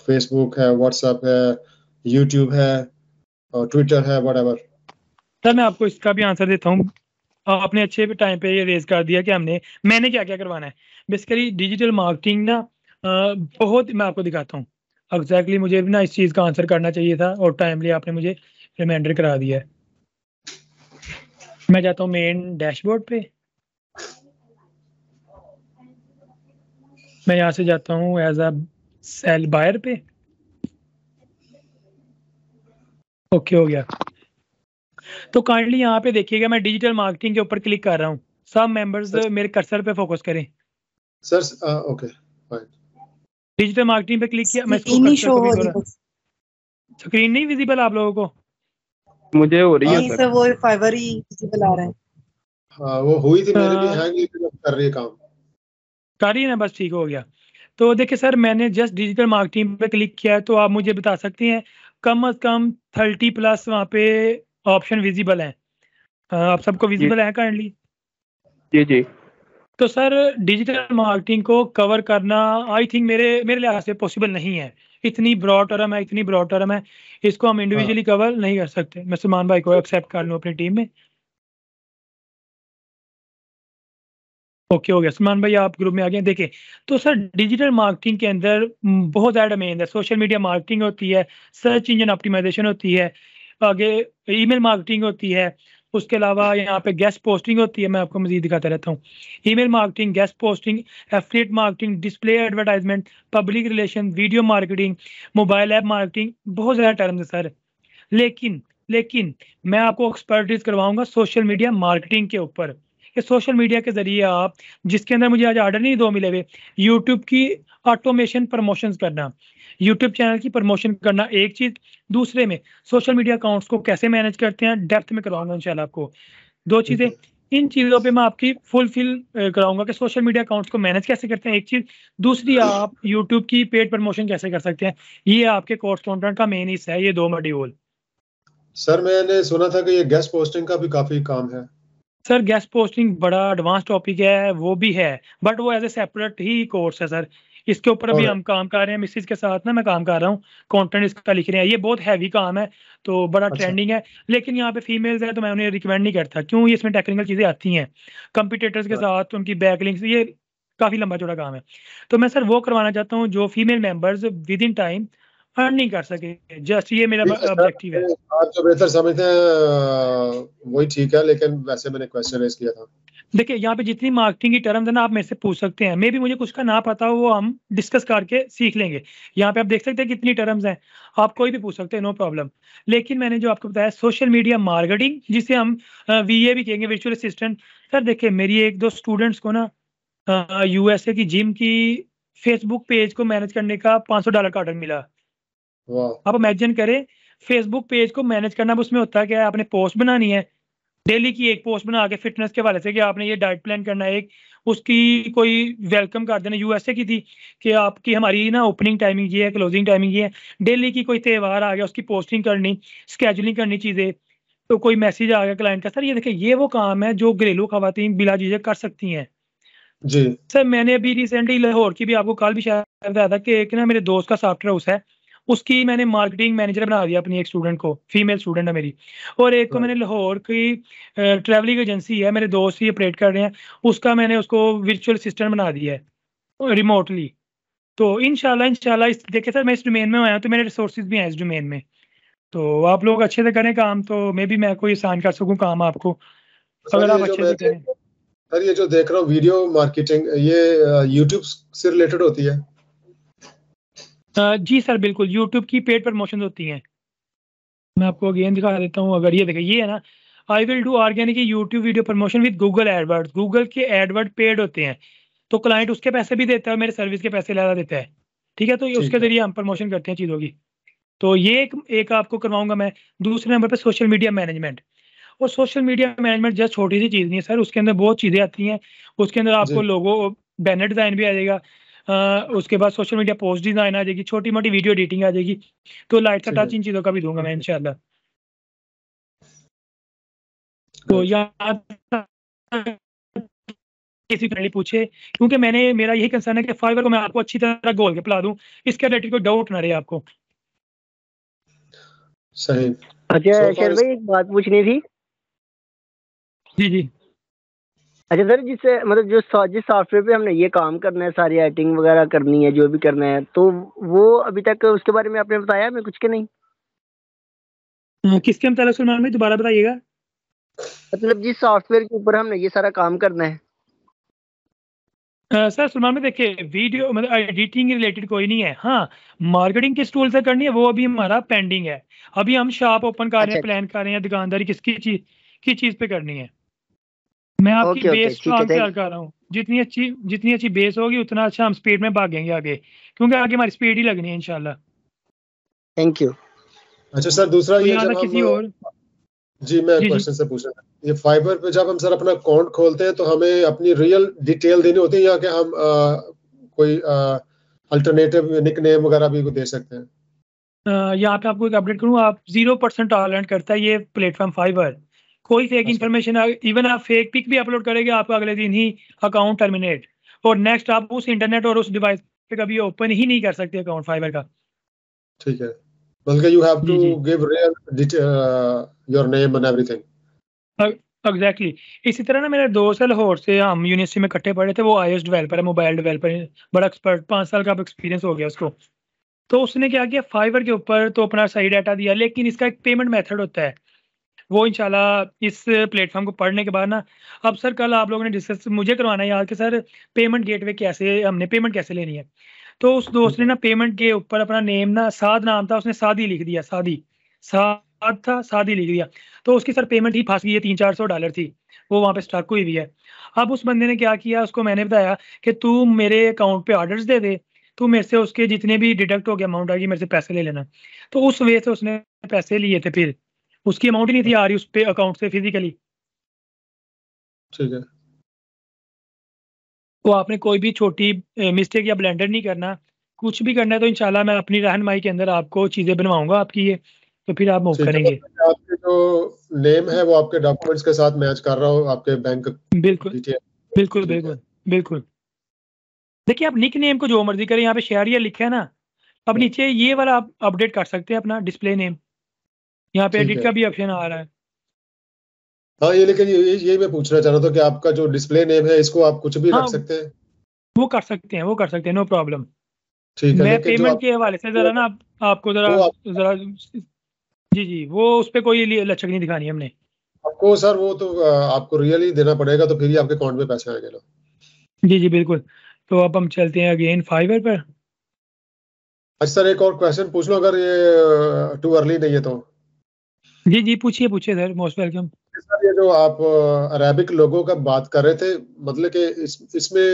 फेसबुक है, व्हाट्सएप है, यूट्यूब है और ट्विटर है, व्हाटएवर। सर मैं आपको इसका भी आंसर देता हूँ। आपने अच्छे टाइम पे ये रेज कर दिया कि मैंने क्या क्या करवाना है। बेसिकली डिजिटल मार्केटिंग ना बहुत, मैं आपको दिखाता हूँ एग्जैक्टली। मुझे भी ना इस चीज़ का आंसर करना चाहिए था और टाइमली आपने मुझे रिमाइंडर करा दिया है। मैं जाता हूँ मेन डैशबोर्ड पे, मैं यहाँ से जाता हूँ एज अ सेल बायर पे। ओके हो गया। तो काइंडली यहाँ पे देखिएगा, मैं डिजिटल मार्केटिंग के ऊपर क्लिक कर रहा हूँ। सब मेंबर्स मेरे कर्सर पे फोकस करें। Sir okay fine. Digital marketing पे क्लिक किया, मैं इसको स्क्रीन ही कर्सर शो को भी हो थोड़ा, रही है। स्क्रीन नहीं विजिबल आप लोगों को? मुझे हो रही है नहीं सर। सर, वो फाइवर ही विजिबल आ रहा है। हाँ वो हुई थी, मेरे भी अ, हैंग, लेकिन अब कर रही है काम। कर रही है ना, बस ठीक हो गया। तो देखिए सर, मैंने जस्ट डिजिटल मार्केटिंग पे क्लिक किया है, तो आप मुझे बता सकते हैं कम से कम 30+ वहाँ पे ऑप्शन विजिबल हैं। आप सबको जी विजिबल है काइंडली? जी जी। तो सर डिजिटल मार्केटिंग को कवर करना आई थिंक मेरे मेरे लिहाज से पॉसिबल नहीं है। इतनी ब्रॉड टर्म है, इतनी ब्रॉड टर्म है, इसको हम हाँ इंडिविजुअली कवर नहीं कर सकते। मैं सलमान भाई को एक्सेप्ट कर लूँ अपनी टीम में। ओके हो गया, सलमान भाई आप ग्रुप में आ गए। देखिए तो सर डिजिटल मार्केटिंग के अंदर बहुत ज़्यादा मेन है। सोशल मीडिया मार्केटिंग होती है, सर्च इंजन ऑप्टिमाइजेशन होती है, आगे ईमेल मार्केटिंग होती है, उसके अलावा यहाँ पे गेस्ट पोस्टिंग होती है। मैं आपको मजीद दिखाता रहता हूँ। Email marketing, guest posting, affiliate marketing, display advertisement, public relation, video marketing, mobile app marketing, बहुत ज़्यादा टर्म्स है सर। लेकिन लेकिन मैं आपको एक्सपर्टीज करवाऊंगा सोशल मीडिया मार्केटिंग के ऊपर, कि सोशल मीडिया के जरिए आप, जिसके अंदर मुझे आज ऑर्डर नहीं दो मिले हुए, यूट्यूब की ऑटोमेशन प्रमोशंस करना, यूट्यूब चैनल की प्रमोशन करना एक चीज, दूसरे में सोशल मीडिया अकाउंट्स को कैसे मैनेज करते हैं डेप्थ में करवाऊंगा इंशाल्लाह आपको। दो चीजें, इन चीजों पे मैं आपकी फुलफिल कराऊंगा कि सोशल मीडिया अकाउंट्स को मैनेज कैसे करते हैं एक चीज, दूसरी आप यूट्यूब की पेड प्रमोशन कैसे कर सकते हैं। ये आपके कोर्स कंटेंट का मेन हिस्सा है, ये 2 मॉड्यूल। सर मैंने सुना था कि ये गेस्ट पोस्टिंग का भी काफी काम है। सर गेस्ट पोस्टिंग बड़ा एडवांस टॉपिक है, वो भी है, बट वो एज ए सेपरेट ही कोर्स है सर। इसके ऊपर अभी और हम काम कर रहे हैं, मिसिस के साथ ना मैं काम कर रहा हूँ, कंटेंट इसका लिख रहे हैं। ये बहुत हैवी काम है, तो बड़ा अच्छा ट्रेंडिंग है। लेकिन यहाँ पे फीमेल्स है तो मैं उन्हें रिकमेंड नहीं करता, क्यों? इसमें टेक्निकल चीज़ें आती हैं, कंपिटिटर्स के साथ उनकी बैकलिंक्स, ये काफ़ी लंबा चौड़ा काम है। तो मैं सर वो करवाना चाहता हूँ जो female members with in time earning कर सके। जस्ट ये मेरा ठीक है सर, ऑब्जेक्टिव है। आप जो बेहतर समझते हैं वही ठीक है, लेकिन वैसे मैंने क्वेश्चन रेज किया था। देखिए यहाँ पे जितनी मार्केटिंग की टर्म्स है ना, आप मेरे से पूछ सकते हैं। मे भी मुझे कुछ का ना पता हो, वो हम डिस्कस करके सीख लेंगे। यहाँ पे आप देख सकते हैं कितनी टर्म्स हैं, आप कोई भी पूछ सकते हैं, नो प्रॉब्लम। लेकिन मैंने जो आपको बताया सोशल मीडिया मार्केटिंग, जिसे हम VA भी कहेंगे, वर्चुअल असिस्टेंट। सर देखिए मेरी 1-2 स्टूडेंट्स को ना USA की जिम की फेसबुक पेज को मैनेज करने का $500 का ऑर्डर मिला। वाह। आप इमेजिन करें, फेसबुक पेज को मैनेज करना, उसमें होता है क्या, आपने पोस्ट बनानी है डेली की, एक पोस्ट बना के फिटनेस के हवाले से कि आपने ये डाइट प्लान करना है, एक उसकी कोई वेलकम कर देना। USA की थी कि आपकी हमारी ना ओपनिंग टाइमिंग ये है, क्लोजिंग टाइमिंग ये है। डेली की कोई त्यौहार आ गया, उसकी पोस्टिंग करनी, स्केजुलिंग करनी चीज़ें। तो कोई मैसेज आ गया क्लाइंट का, सर ये देखिए ये वो काम है जो घरेलू खवातीन बिला झिझक कर सकती हैं। जी सर मैंने अभी रिसेंटली लाहौर की भी, आपको कल भी शायद बताया था कि एक ना मेरे दोस्त का सॉफ्टवेयर हाउस है, उसकी मैंने मार्केटिंग मैनेजर बना दिया अपनी एक स्टूडेंट को, फीमेल स्टूडेंट है मेरी। और एक को मैंने लाहौर की ट्रैवलिंग एजेंसी है, मेरे दोस्त ही ऑपरेट कर रहे हैं, उसका मैंने उसको वर्चुअल असिस्टेंट बना दिया है रिमोटली। तो इंशाल्लाह इंशाल्लाह इस देखिए सर, मैं इस डोमेन में आया तो मेरे रिसोर्सेज भी हैं इस डोमेन में। तो आप लोग अच्छे से करें काम, तो मैं भी मैं कोई आसान कर सकूँ काम आपको, सर, अगर आप ये जो अच्छे से मैंने करें। सर ये जो देख रहा हूँ वीडियो मार्केटिंग, ये यूट्यूब से रिलेटेड होती है? जी सर बिल्कुल, यूट्यूब की पेड प्रमोशन होती हैं। मैं आपको अगेन दिखा देता हूँ। अगर ये देखिए, ये है ना, आई will do organic YouTube video promotion with Google Edward. Google के एडवर्ड पेड होते हैं, तो क्लाइंट उसके पैसे भी देता है और मेरे सर्विस के पैसे ज़्यादा देता है। ठीक है, तो ये उसके ठीक है। जरिए हम प्रमोशन करते हैं चीज़ों की। तो ये एक आपको करवाऊंगा मैं। दूसरे नंबर पे सोशल मीडिया मैनेजमेंट। और सोशल मीडिया मैनेजमेंट जस्ट छोटी सी चीज़ नहीं है सर, उसके अंदर बहुत चीज़ें आती हैं। उसके अंदर आपको जी लोगो बैनर डिज़ाइन भी आ जाएगा। उसके बाद सोशल मीडिया पोस्ट डिज़ाइन आ जाएगी, छोटी मोटी वीडियो एडिटिंग आ जाएगी। तो लाइट सा ठीक है। टच इन चीज़ों का भी दूंगा मैं इंशाल्लाह। तो गुड। यहाँ किसी फ्रेंडली पूछे, क्योंकि मेरा यही कंसर्न है कि फाइवर को मैं आपको अच्छी तरह गोल के पिला दूं, इसके रिलेटेड कोई डाउट ना रहे आपको। सही। अच्छा So far शर भाई, एक बात पूछनी थी। जी जी। अच्छा सर, जिससे मतलब जिस सॉफ्टवेयर पे हमने ये काम करना है, सारी एडिटिंग वगैरह करनी है, जो भी करना है, तो वो अभी तक उसके बारे में आपने बताया हमें कुछ के नहीं? किसके मतलब सलमान भाई, दोबारा बताइएगा। मतलब जिस सॉफ्टवेयर के ऊपर हमने ये सारा काम करना है। सर सलमान भाई देखिए, वीडियो मतलब एडिटिंग रिलेटेड कोई नहीं है। हाँ, मार्केटिंग किस टूल से करनी है वो अभी हमारा पेंडिंग है। अभी हम शॉप ओपन कर रहे अच्छा हैं, प्लान कर रहे हैं, दुकानदारी की चीज़ पे करनी है। मैं आपकी ओके ओके, बेस ठीक है, स्ट्रांग तैयार कर रहा हूँ। जितनी अच्छी बेस होगी उतना अच्छा हम स्पीड में भागेंगे आगे, क्योंकि आगे हमारी स्पीड ही लगनी है इंशाल्लाह। Thank you. अच्छा सर, दूसरा तो ये यहाँ जब तक हम किसी और। जी मैं जी जी। क्वेश्चन से पूछ रहा था, ये फाइबर पे जब हम सर अपना अकाउंट खोलते हैं तो हमें अपनी रियल डिटेल देनी होती है या कि हम कोई अल्टरनेटिव निकनेम वगैरह भी दे सकते हैं? यहाँ पे आपको एक अपडेट करूँ, आप 0% टॉलरेंट करता है ये प्लेटफॉर्म फाइबर। कोई फेक अच्छा इन्फॉर्मेशन, इवन आप फेक पिक भी अपलोड करेंगे, आपका अगले दिन ही अकाउंट टर्मिनेट। और नेक्स्ट आप उस इंटरनेट और उस डिवाइस पे कभी ओपन ही नहीं कर सकते अकाउंट फाइबर का। ठीक है, बल्कि यू हैव टू जी जी। Give real your name and everything. Exactly. इसी तरह ना, मेरे 2 साल लाहौर से हम यूनिवर्सिटी में इकट्ठे पढ़े थे, वो iOS डेवलपर है, मोबाइल डेवलपर है, बड़ा एक्सपर्ट, 5 साल का एक्सपीरियंस हो गया उसको। तो उसने क्या किया, फाइवर के ऊपर तो अपना सही डाटा दिया, लेकिन इसका एक पेमेंट मेथड होता है। वो इंशाल्लाह इस प्लेटफॉर्म को पढ़ने के बाद ना, अब सर कल आप लोगों ने डिस्कस मुझे करवाना है यार कि सर पेमेंट गेटवे कैसे, हमने पेमेंट कैसे लेनी है। तो उस दोस्त ने ना पेमेंट के ऊपर अपना नेम ना, साद नाम था, उसने सादी लिख दिया, साद था, सादी लिख दिया। तो उसकी सर पेमेंट ही फंस गई है, $300-400 थी, वो वहाँ पे स्टक हुई हुई है। अब उस बंदे ने क्या किया, उसको मैंने बताया कि तू मेरे अकाउंट पे ऑर्डर्स दे दे, तू मेरे से उसके जितने भी डिडक्ट हो गया अमाउंट आएगी, मेरे से पैसे ले लेना। तो उस वे से उसने पैसे लिए थे, फिर उसकी अमाउंट ही नहीं थी आ रही उस पे अकाउंट से फिजिकली। ठीक है। तो आपने कोई भी छोटी मिस्टेक या ब्लेंडर नहीं करना। कुछ भी करना है तो इंशाल्लाह मैं अपनी रहनुमाई के अंदर आपको चीज़ें बनवाऊंगा आपकी ये, तो फिर आप मूव ठीक है, करेंगे। मतलब आपके जो नेम है वो आपके डॉक्यूमेंट्स के साथ मैच कर रहा हो, आपके बैंक बिल्कुल डिटेल। बिल्कुल ठीक है। बिल्कुल बिल्कुल। देखिए, आप निक नेम को जो मर्जी करें, यहाँ पे शहरिया लिखा है ना, अब नीचे ये वाला आप अपडेट कर सकते हैं अपना डिस्प्ले नेम, यहाँ पे ठीक एडिट है। का भी ऑप्शन आ रहा है। हाँ, ये लेकिन ये मैं पूछना चाह रहा था कि आपका जो डिस्प्ले नेम है इसको आप कुछ भी हाँ, रख सकते हैं? वो कर सकते हैं, वो कर सकते हैं, नो प्रॉब्लम। ठीक है, मैं लेकिन जो पेमेंट आप के हवाले से जरा ना आपको वो जरा आप, जरा जी जी, वो उस पर कोई लचक नहीं दिखानी हमने। आपको सर वो तो आपको रियली देना पड़ेगा, तो फिर ही आपके अकाउंट में पैसे आएंगे ना। जी जी बिल्कुल। तो अब हम चलते हैं अगेन फाइवर पर। अच्छा सर, एक और क्वेश्चन पूछ लो अगर ये टू अर्ली नहीं है तो। जी जी, पूछिए पूछिए सर, मोस्ट वेलकम। सर ये जो आप अरेबिक लोगों का बात कर रहे थे, मतलब कि इसमें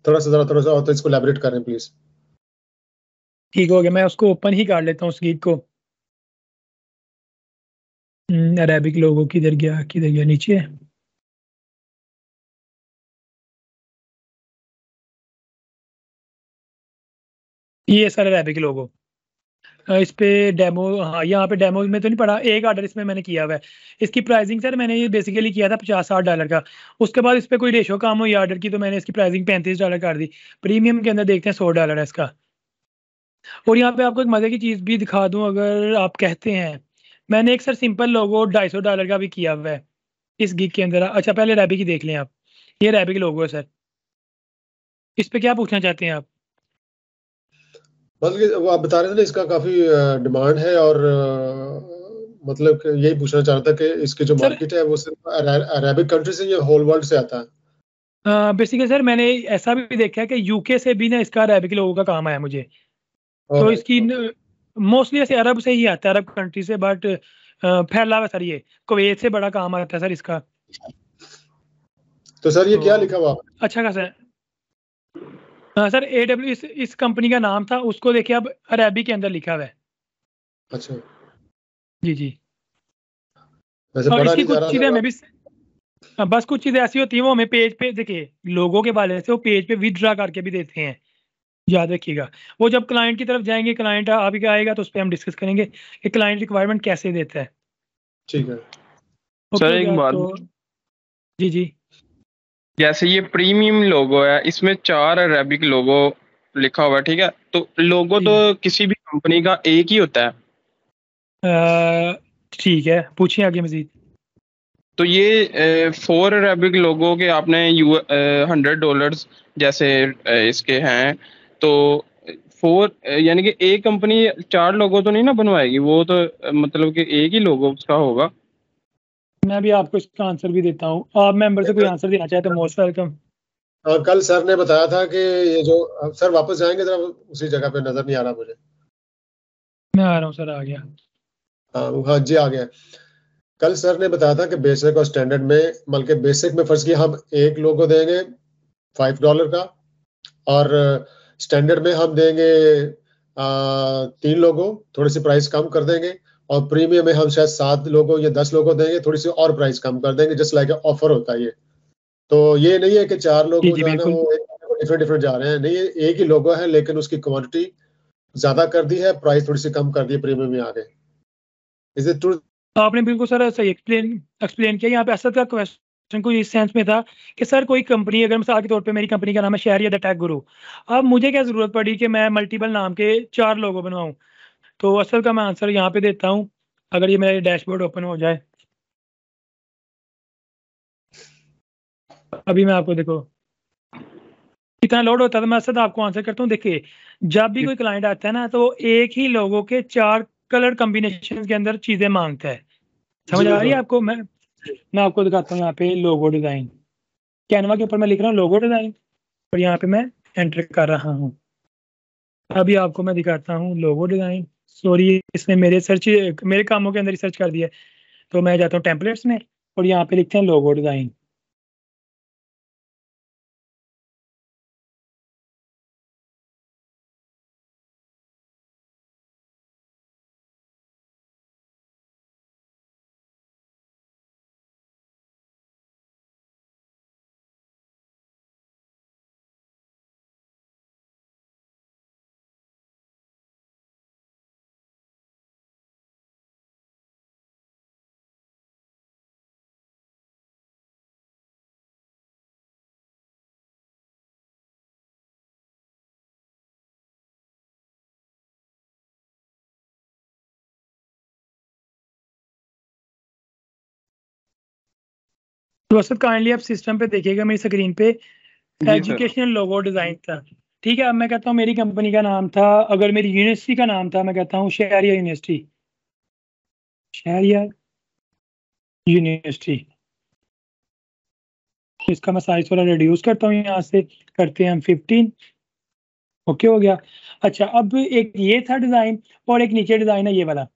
थोड़ा सा तो इसको एलैबोरेट करें प्लीज। ठीक हो गया, मैं उसको ओपन ही कर लेता हूँ उस गीक को। अरेबिक लोगो किधर गया, नीचे है। ये सर अरेबिक लोगो, इस पे डेमो, हाँ यहाँ पे डेमो में तो नहीं पड़ा, एक ऑर्डर इसमें मैंने किया हुआ है। इसकी प्राइसिंग सर मैंने ये बेसिकली किया था $50-60 का। उसके बाद इस पे कोई रेशो काम हुई ऑर्डर की, तो मैंने इसकी प्राइसिंग $35 कर दी। प्रीमियम के अंदर देखते हैं $100 है इसका। और यहाँ पे आपको एक मजे की चीज़ भी दिखा दूँ अगर आप कहते हैं, मैंने एक सर सिंपल लोगो $250 का भी किया हुआ है इस गिग के अंदर। अच्छा, पहले रैबिक की देख लें आप, ये रैबिक लोगो है सर। इस पे क्या पूछना चाहते हैं आप? मतलब कि वो आप बता रहे थे ना, इसका काफी डिमांड है और मतलब कि यही पूछना चाहता कि इसकी जो सर मार्केट है वो सिर्फ अरेबिक कंट्री से या होल वर्ल्ड से आता है? बेसिकली सर मैंने ऐसा भी देखा है कि यूके से भी ना इसका अरेबिक लोगों का काम आया मुझे। तो Alright, इसकी मोस्टली ऐसे अरब से ही आता है, अरब कंट्री से, बट फैला हुआ सर ये कुवैत से बड़ा काम आता है सर इसका। तो सर ये क्या तो लिखा हुआ? अच्छा खासा है। हाँ सर, AW इस कंपनी का नाम था, उसको देखिए अब अरेबिक के अंदर लिखा हुआ है। अच्छा, जी जी। वैसे और पढ़ा इसकी नहीं जा कुछ रहा चीज़ें था। हमें भी बस कुछ चीज़ें ऐसी होती हैं वो हमें पेज पे देखिए, लोगों के वाले से वो पेज पे विदड्रा करके भी देते हैं, याद रखिएगा। वो जब क्लाइंट की तरफ जाएंगे, क्लाइंट आप ही का आएगा तो उस पर हम डिस्कस करेंगे कि क्लाइंट रिक्वायरमेंट कैसे देता है। ठीक है। ओके सर हो एक गया बात, तो। जी जी जैसे ये प्रीमियम लोगो है, इसमें 4 अरेबिक लोगो लिखा हुआ है, ठीक है, तो लोगो जी। तो किसी भी कंपनी का एक ही होता है। ठीक है, पूछिए आगे मजीद। तो ये 4 अरेबिक लोगों के आपने $100 जैसे इसके हैं, तो 4 यानी कि एक कंपनी 4 लोगो तो नहीं ना बनवाएगी, वो तो मतलब कि एक ही लोगो उसका होगा। मैं भी आपको इसका आंसर भी देता हूँ, आप मेंबर से कोई आंसर देना चाहे तो मोस्ट वेलकम। कल सर ने बताया था कि ये जो सर वापस जाएंगे जरा, उसी जगह पे नजर नहीं आ रहा मुझे। मैं आ रहा हूँ सर, आ गया। हाँ जी, आ गया। कल सर ने बताया था कि बेसिक और स्टैंडर्ड में, बल्कि बेसिक में फर्ज किया हम एक लोगो देंगे $5 का, और स्टैंडर्ड में हम देंगे 3 लोगो, थोड़ी सी प्राइस कम कर देंगे, और प्रीमियम में हम शायद 7 लोगो या 10 लोगो देंगे, थोड़ी सी और प्राइस कम कर देंगे, जस्ट लाइक ऑफर होता है ये। तो ये नहीं है कि 4 जी लोगो जी जो है ना बिल्कुल। वो डिफरेंट डिफरेंट जा रहे हैं, नहीं, ये एक ही लोगो है, लेकिन उसकी क्वांटिटी ज्यादा कर दी है, प्राइस थोड़ी सी कम कर दी है प्रीमियम में आगे। Is it true? आपने बिल्कुल सर सही एक्सप्लेन किया। यहाँ पे असद का क्वेश्चन को इस सेंस में था कि सर कोई कंपनी, अगर मिसाल के तौर पे मेरी कंपनी का नाम है शहरिया द टेक गुरु, अब मुझे क्या ज़रूरत पड़ी कि मैं मल्टीपल नाम के 4 लोगो बनवाऊँ। तो असल का मैं आंसर यहाँ पे देता हूँ, अगर ये मेरा डैशबोर्ड ओपन हो जाए। अभी मैं आपको देखो कितना लोड होता है, तो मैं असद आपको आंसर करता हूँ। देखिए, जब भी कोई क्लाइंट आता है ना, तो वो एक ही लोगों के 4 कलर कॉम्बिनेशन के अंदर चीज़ें मांगता है। जी समझ आ रही है बिल्कुल। आपको? मैं आपको दिखाता हूँ यहाँ पे लोगो डिज़ाइन, कैनवा के ऊपर मैं लिख रहा हूँ लोगो डिज़ाइन, और यहाँ पे मैं एंटर कर रहा हूँ। अभी आपको मैं दिखाता हूँ लोगो डिज़ाइन। सॉरी, इसने मेरे कामों के अंदर ही सर्च कर दिया है। तो मैं जाता हूँ टेम्पलेट्स में, और यहाँ पे लिखते हैं लोगो डिज़ाइन। तो असद काइंडली आप सिस्टम पे देखिएगा, मेरी स्क्रीन पे जी सर। एजुकेशनल लोगो डिज़ाइन था। ठीक है, अब मैं कहता हूँ मेरी कंपनी का नाम था, अगर मेरी यूनिवर्सिटी का नाम था, मैं कहता हूँ शहरिया यूनिवर्सिटी। शहरिया यूनिवर्सिटी। इसका मैं साइज थोड़ा रिड्यूस करता हूँ, यहाँ से करते हैं हम 15। ओके हो गया। अच्छा, अब एक ये था डिज़ाइन, और एक नीचे डिज़ाइन है ये वाला।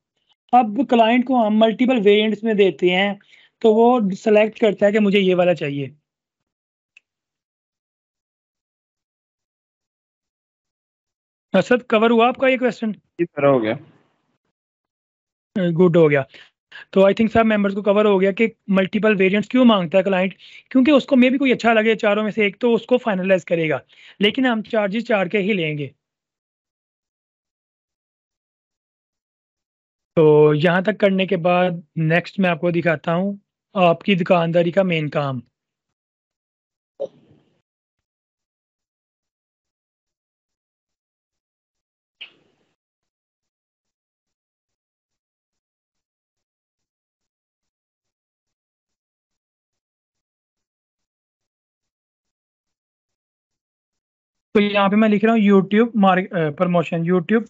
अब क्लाइंट को हम मल्टीपल वेरिएंट्स में देते हैं, तो वो सेलेक्ट करता है कि मुझे ये वाला चाहिए। असद, कवर हुआ आपका ये क्वेश्चन? इस तरह हो गया। गुड हो गया। तो आई थिंक सब मेंबर्स को कवर हो गया कि मल्टीपल वेरिएंट्स क्यों मांगता है क्लाइंट, क्योंकि उसको मे भी कोई अच्छा लगे चारों में से एक, तो उसको फाइनलाइज करेगा, लेकिन हम चार्जेस 4 के ही लेंगे। तो यहाँ तक करने के बाद नेक्स्ट मैं आपको दिखाता हूँ आपकी दुकानदारी का मेन काम। तो यहाँ पे मैं लिख रहा हूँ यूट्यूब प्रमोशन, यूट्यूब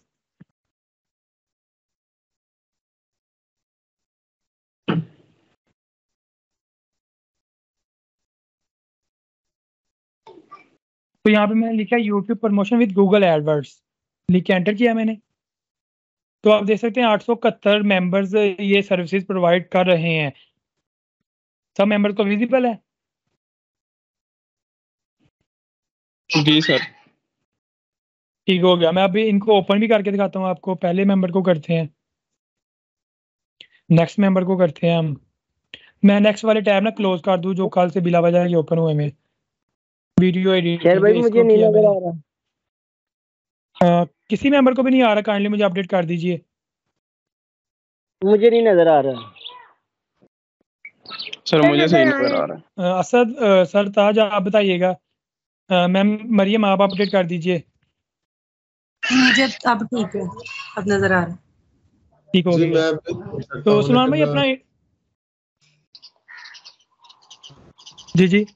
तो यहाँ पे मैंने लिखा YouTube promotion with Google AdWords, लिख के एंटर किया मैंने। तो आप देख सकते हैं 871 मेंबर्स ये सर्विसेज प्रोवाइड कर रहे हैं। सब मेंबर्स को विजिबल है? जी सर। ठीक हो गया। मैं अभी इनको ओपन भी करके दिखाता हूँ आपको। पहले मेंबर को करते हैं, नेक्स्ट मेंबर को करते हैं हम। मैं नेक्स्ट वाले टैब ना क्लोज कर दूं जो कल से बिला वजह के ओपन हुए में। वीडियो खैर भाई एडिटिंग मुझे इसको नहीं किया नजर मैंने। आ रहा। किसी मेंबर को भी नहीं आ रहा, काइंडली मुझे अपडेट कर दीजिए। मुझे नहीं नजर आ रहा। सर मुझे सही नजर आ रहा है। असद सर ताज आप बताइएगा। मैम मरियम आप अपडेट कर दीजिए। मुझे अब ठीक है, अब नजर आ रहा है। ठीक हो जी गया। मैं भी देख सकता तो हूँ, सलमान भाई लेकिन अपना जी जी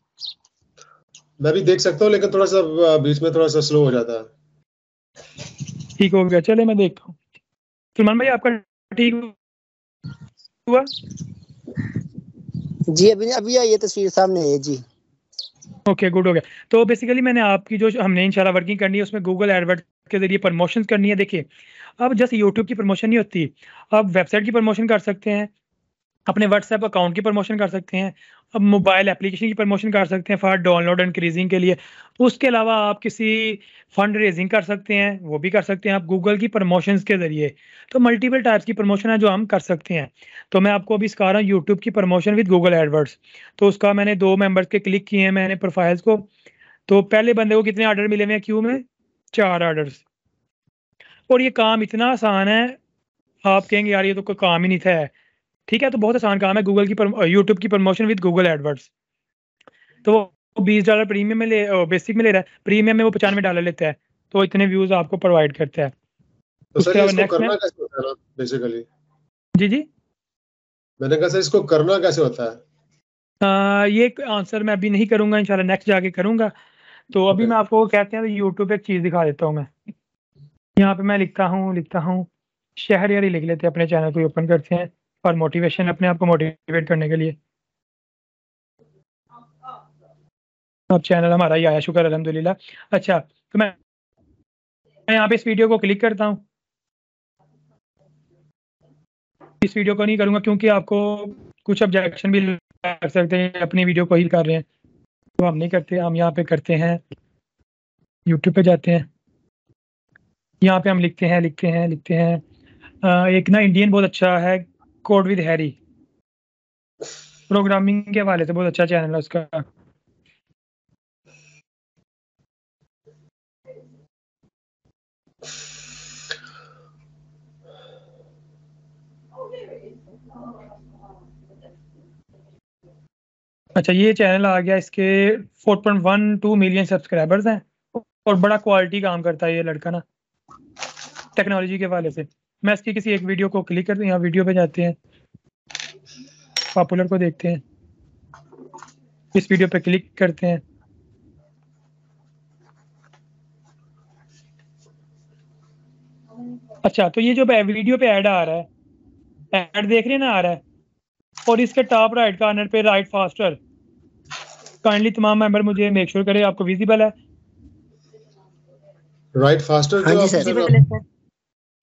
मैं भी देख सकता हूँ, लेकिन थोड़ा सा बीच में थोड़ा सा स्लो हो जाता है। ठीक हो गया। चले मैं देखता हूँ। सलमान भाई आपका ठीक हुआ? जी अभी अभी आई है तस्वीर सामने है जी। ओके गुड हो गया। तो बेसिकली मैंने आपकी जो हमने इंशाल्लाह वर्किंग करनी है उसमें गूगल एडवर्ड के जरिए प्रमोशन करनी है। देखिए अब जस्ट यूट्यूब की प्रमोशन नहीं होती, अब वेबसाइट की प्रमोशन कर सकते हैं, अपने व्हाट्सएप अकाउंट की प्रमोशन कर सकते हैं, अब मोबाइल एप्लीकेशन की प्रमोशन कर सकते हैं फॉर डाउनलोड इंक्रीजिंग के लिए। उसके अलावा आप किसी फंड रेजिंग कर सकते हैं, वो भी कर सकते हैं आप गूगल की प्रमोशंस के जरिए। तो मल्टीपल टाइप्स की प्रमोशन है जो हम कर सकते हैं। तो मैं आपको अभी सिखा रहा हूँ यूट्यूब की प्रमोशन विद गूगल एडवर्ड्स। तो उसका मैंने 2 मेंबर्स के क्लिक किए हैं मैंने प्रोफाइल्स को। तो पहले बंदे को कितने ऑर्डर मिले हुए हैं क्यू में? 4 ऑर्डर्स। और ये काम इतना आसान है, आप कहेंगे यार ये तो कोई काम ही नहीं था। ठीक है, तो बहुत आसान काम है गूगल की यूट्यूब की प्रमोशन विद गूगल एडवर्ड्स। तो वो $20 प्रीमियम में बेसिक में ले रहा है, प्रीमियम में वो $95 लेता है। तो इतने व्यूज आपको प्रोवाइड करता है। तो उसके सर ये अलावा इसको नेक्स्ट में करना कैसे होता है बेसिकली? जी जी मैंने कहा सर इसको करना कैसे होता है? ये आंसर मैं अभी नहीं करूंगा, इंशाल्लाह नेक्स्ट जाके करूंगा। तो अभी Okay. मैं आपको कहते हैं यूट्यूब पे एक चीज़ दिखा देता हूँ मैं। यहाँ पे मैं लिखता हूँ शहरियारी लिख लेते हैं, अपने चैनल को ओपन करते हैं और मोटिवेशन, अपने आप को मोटिवेट करने के लिए। अब चैनल हमारा ही आया, शुक्र अल्हम्दुलिल्लाह। अच्छा तो मैं यहाँ पे इस वीडियो को क्लिक करता हूँ। इस वीडियो को नहीं करूँगा क्योंकि आपको कुछ ऑब्जेक्शन भी लग सकते हैं, अपनी वीडियो को ही कर रहे हैं, तो हम नहीं करते। हम यहाँ पे करते हैं, यूट्यूब पे जाते हैं, यहाँ पे हम लिखते हैं एक ना इंडियन बहुत अच्छा है कोड विद हैरी, प्रोग्रामिंग के हवाले से बहुत अच्छा चैनल है उसका। अच्छा ये चैनल आ गया, इसके 4.12 मिलियन सब्सक्राइबर्स हैं और बड़ा क्वालिटी काम करता है ये लड़का ना टेक्नोलॉजी के हवाले से। मैं इसकी किसी एक वीडियो को क्लिक करते हैं, यहाँ वीडियो पे जाते हैं, पॉपुलर को देखते हैं, इस वीडियो पे क्लिक करते हैं। अच्छा तो ये जो वीडियो पे ऐड आ रहा है, ऐड देख रहे हैं ना आ रहा है, और इसके टॉप राइट कॉर्नर पे राइट फास्टर, काइंडली तमाम मेंबर मुझे मेक श्योर करें आपको विजिबल है। राइट फास्टर हाँ जो जी आप सर। सर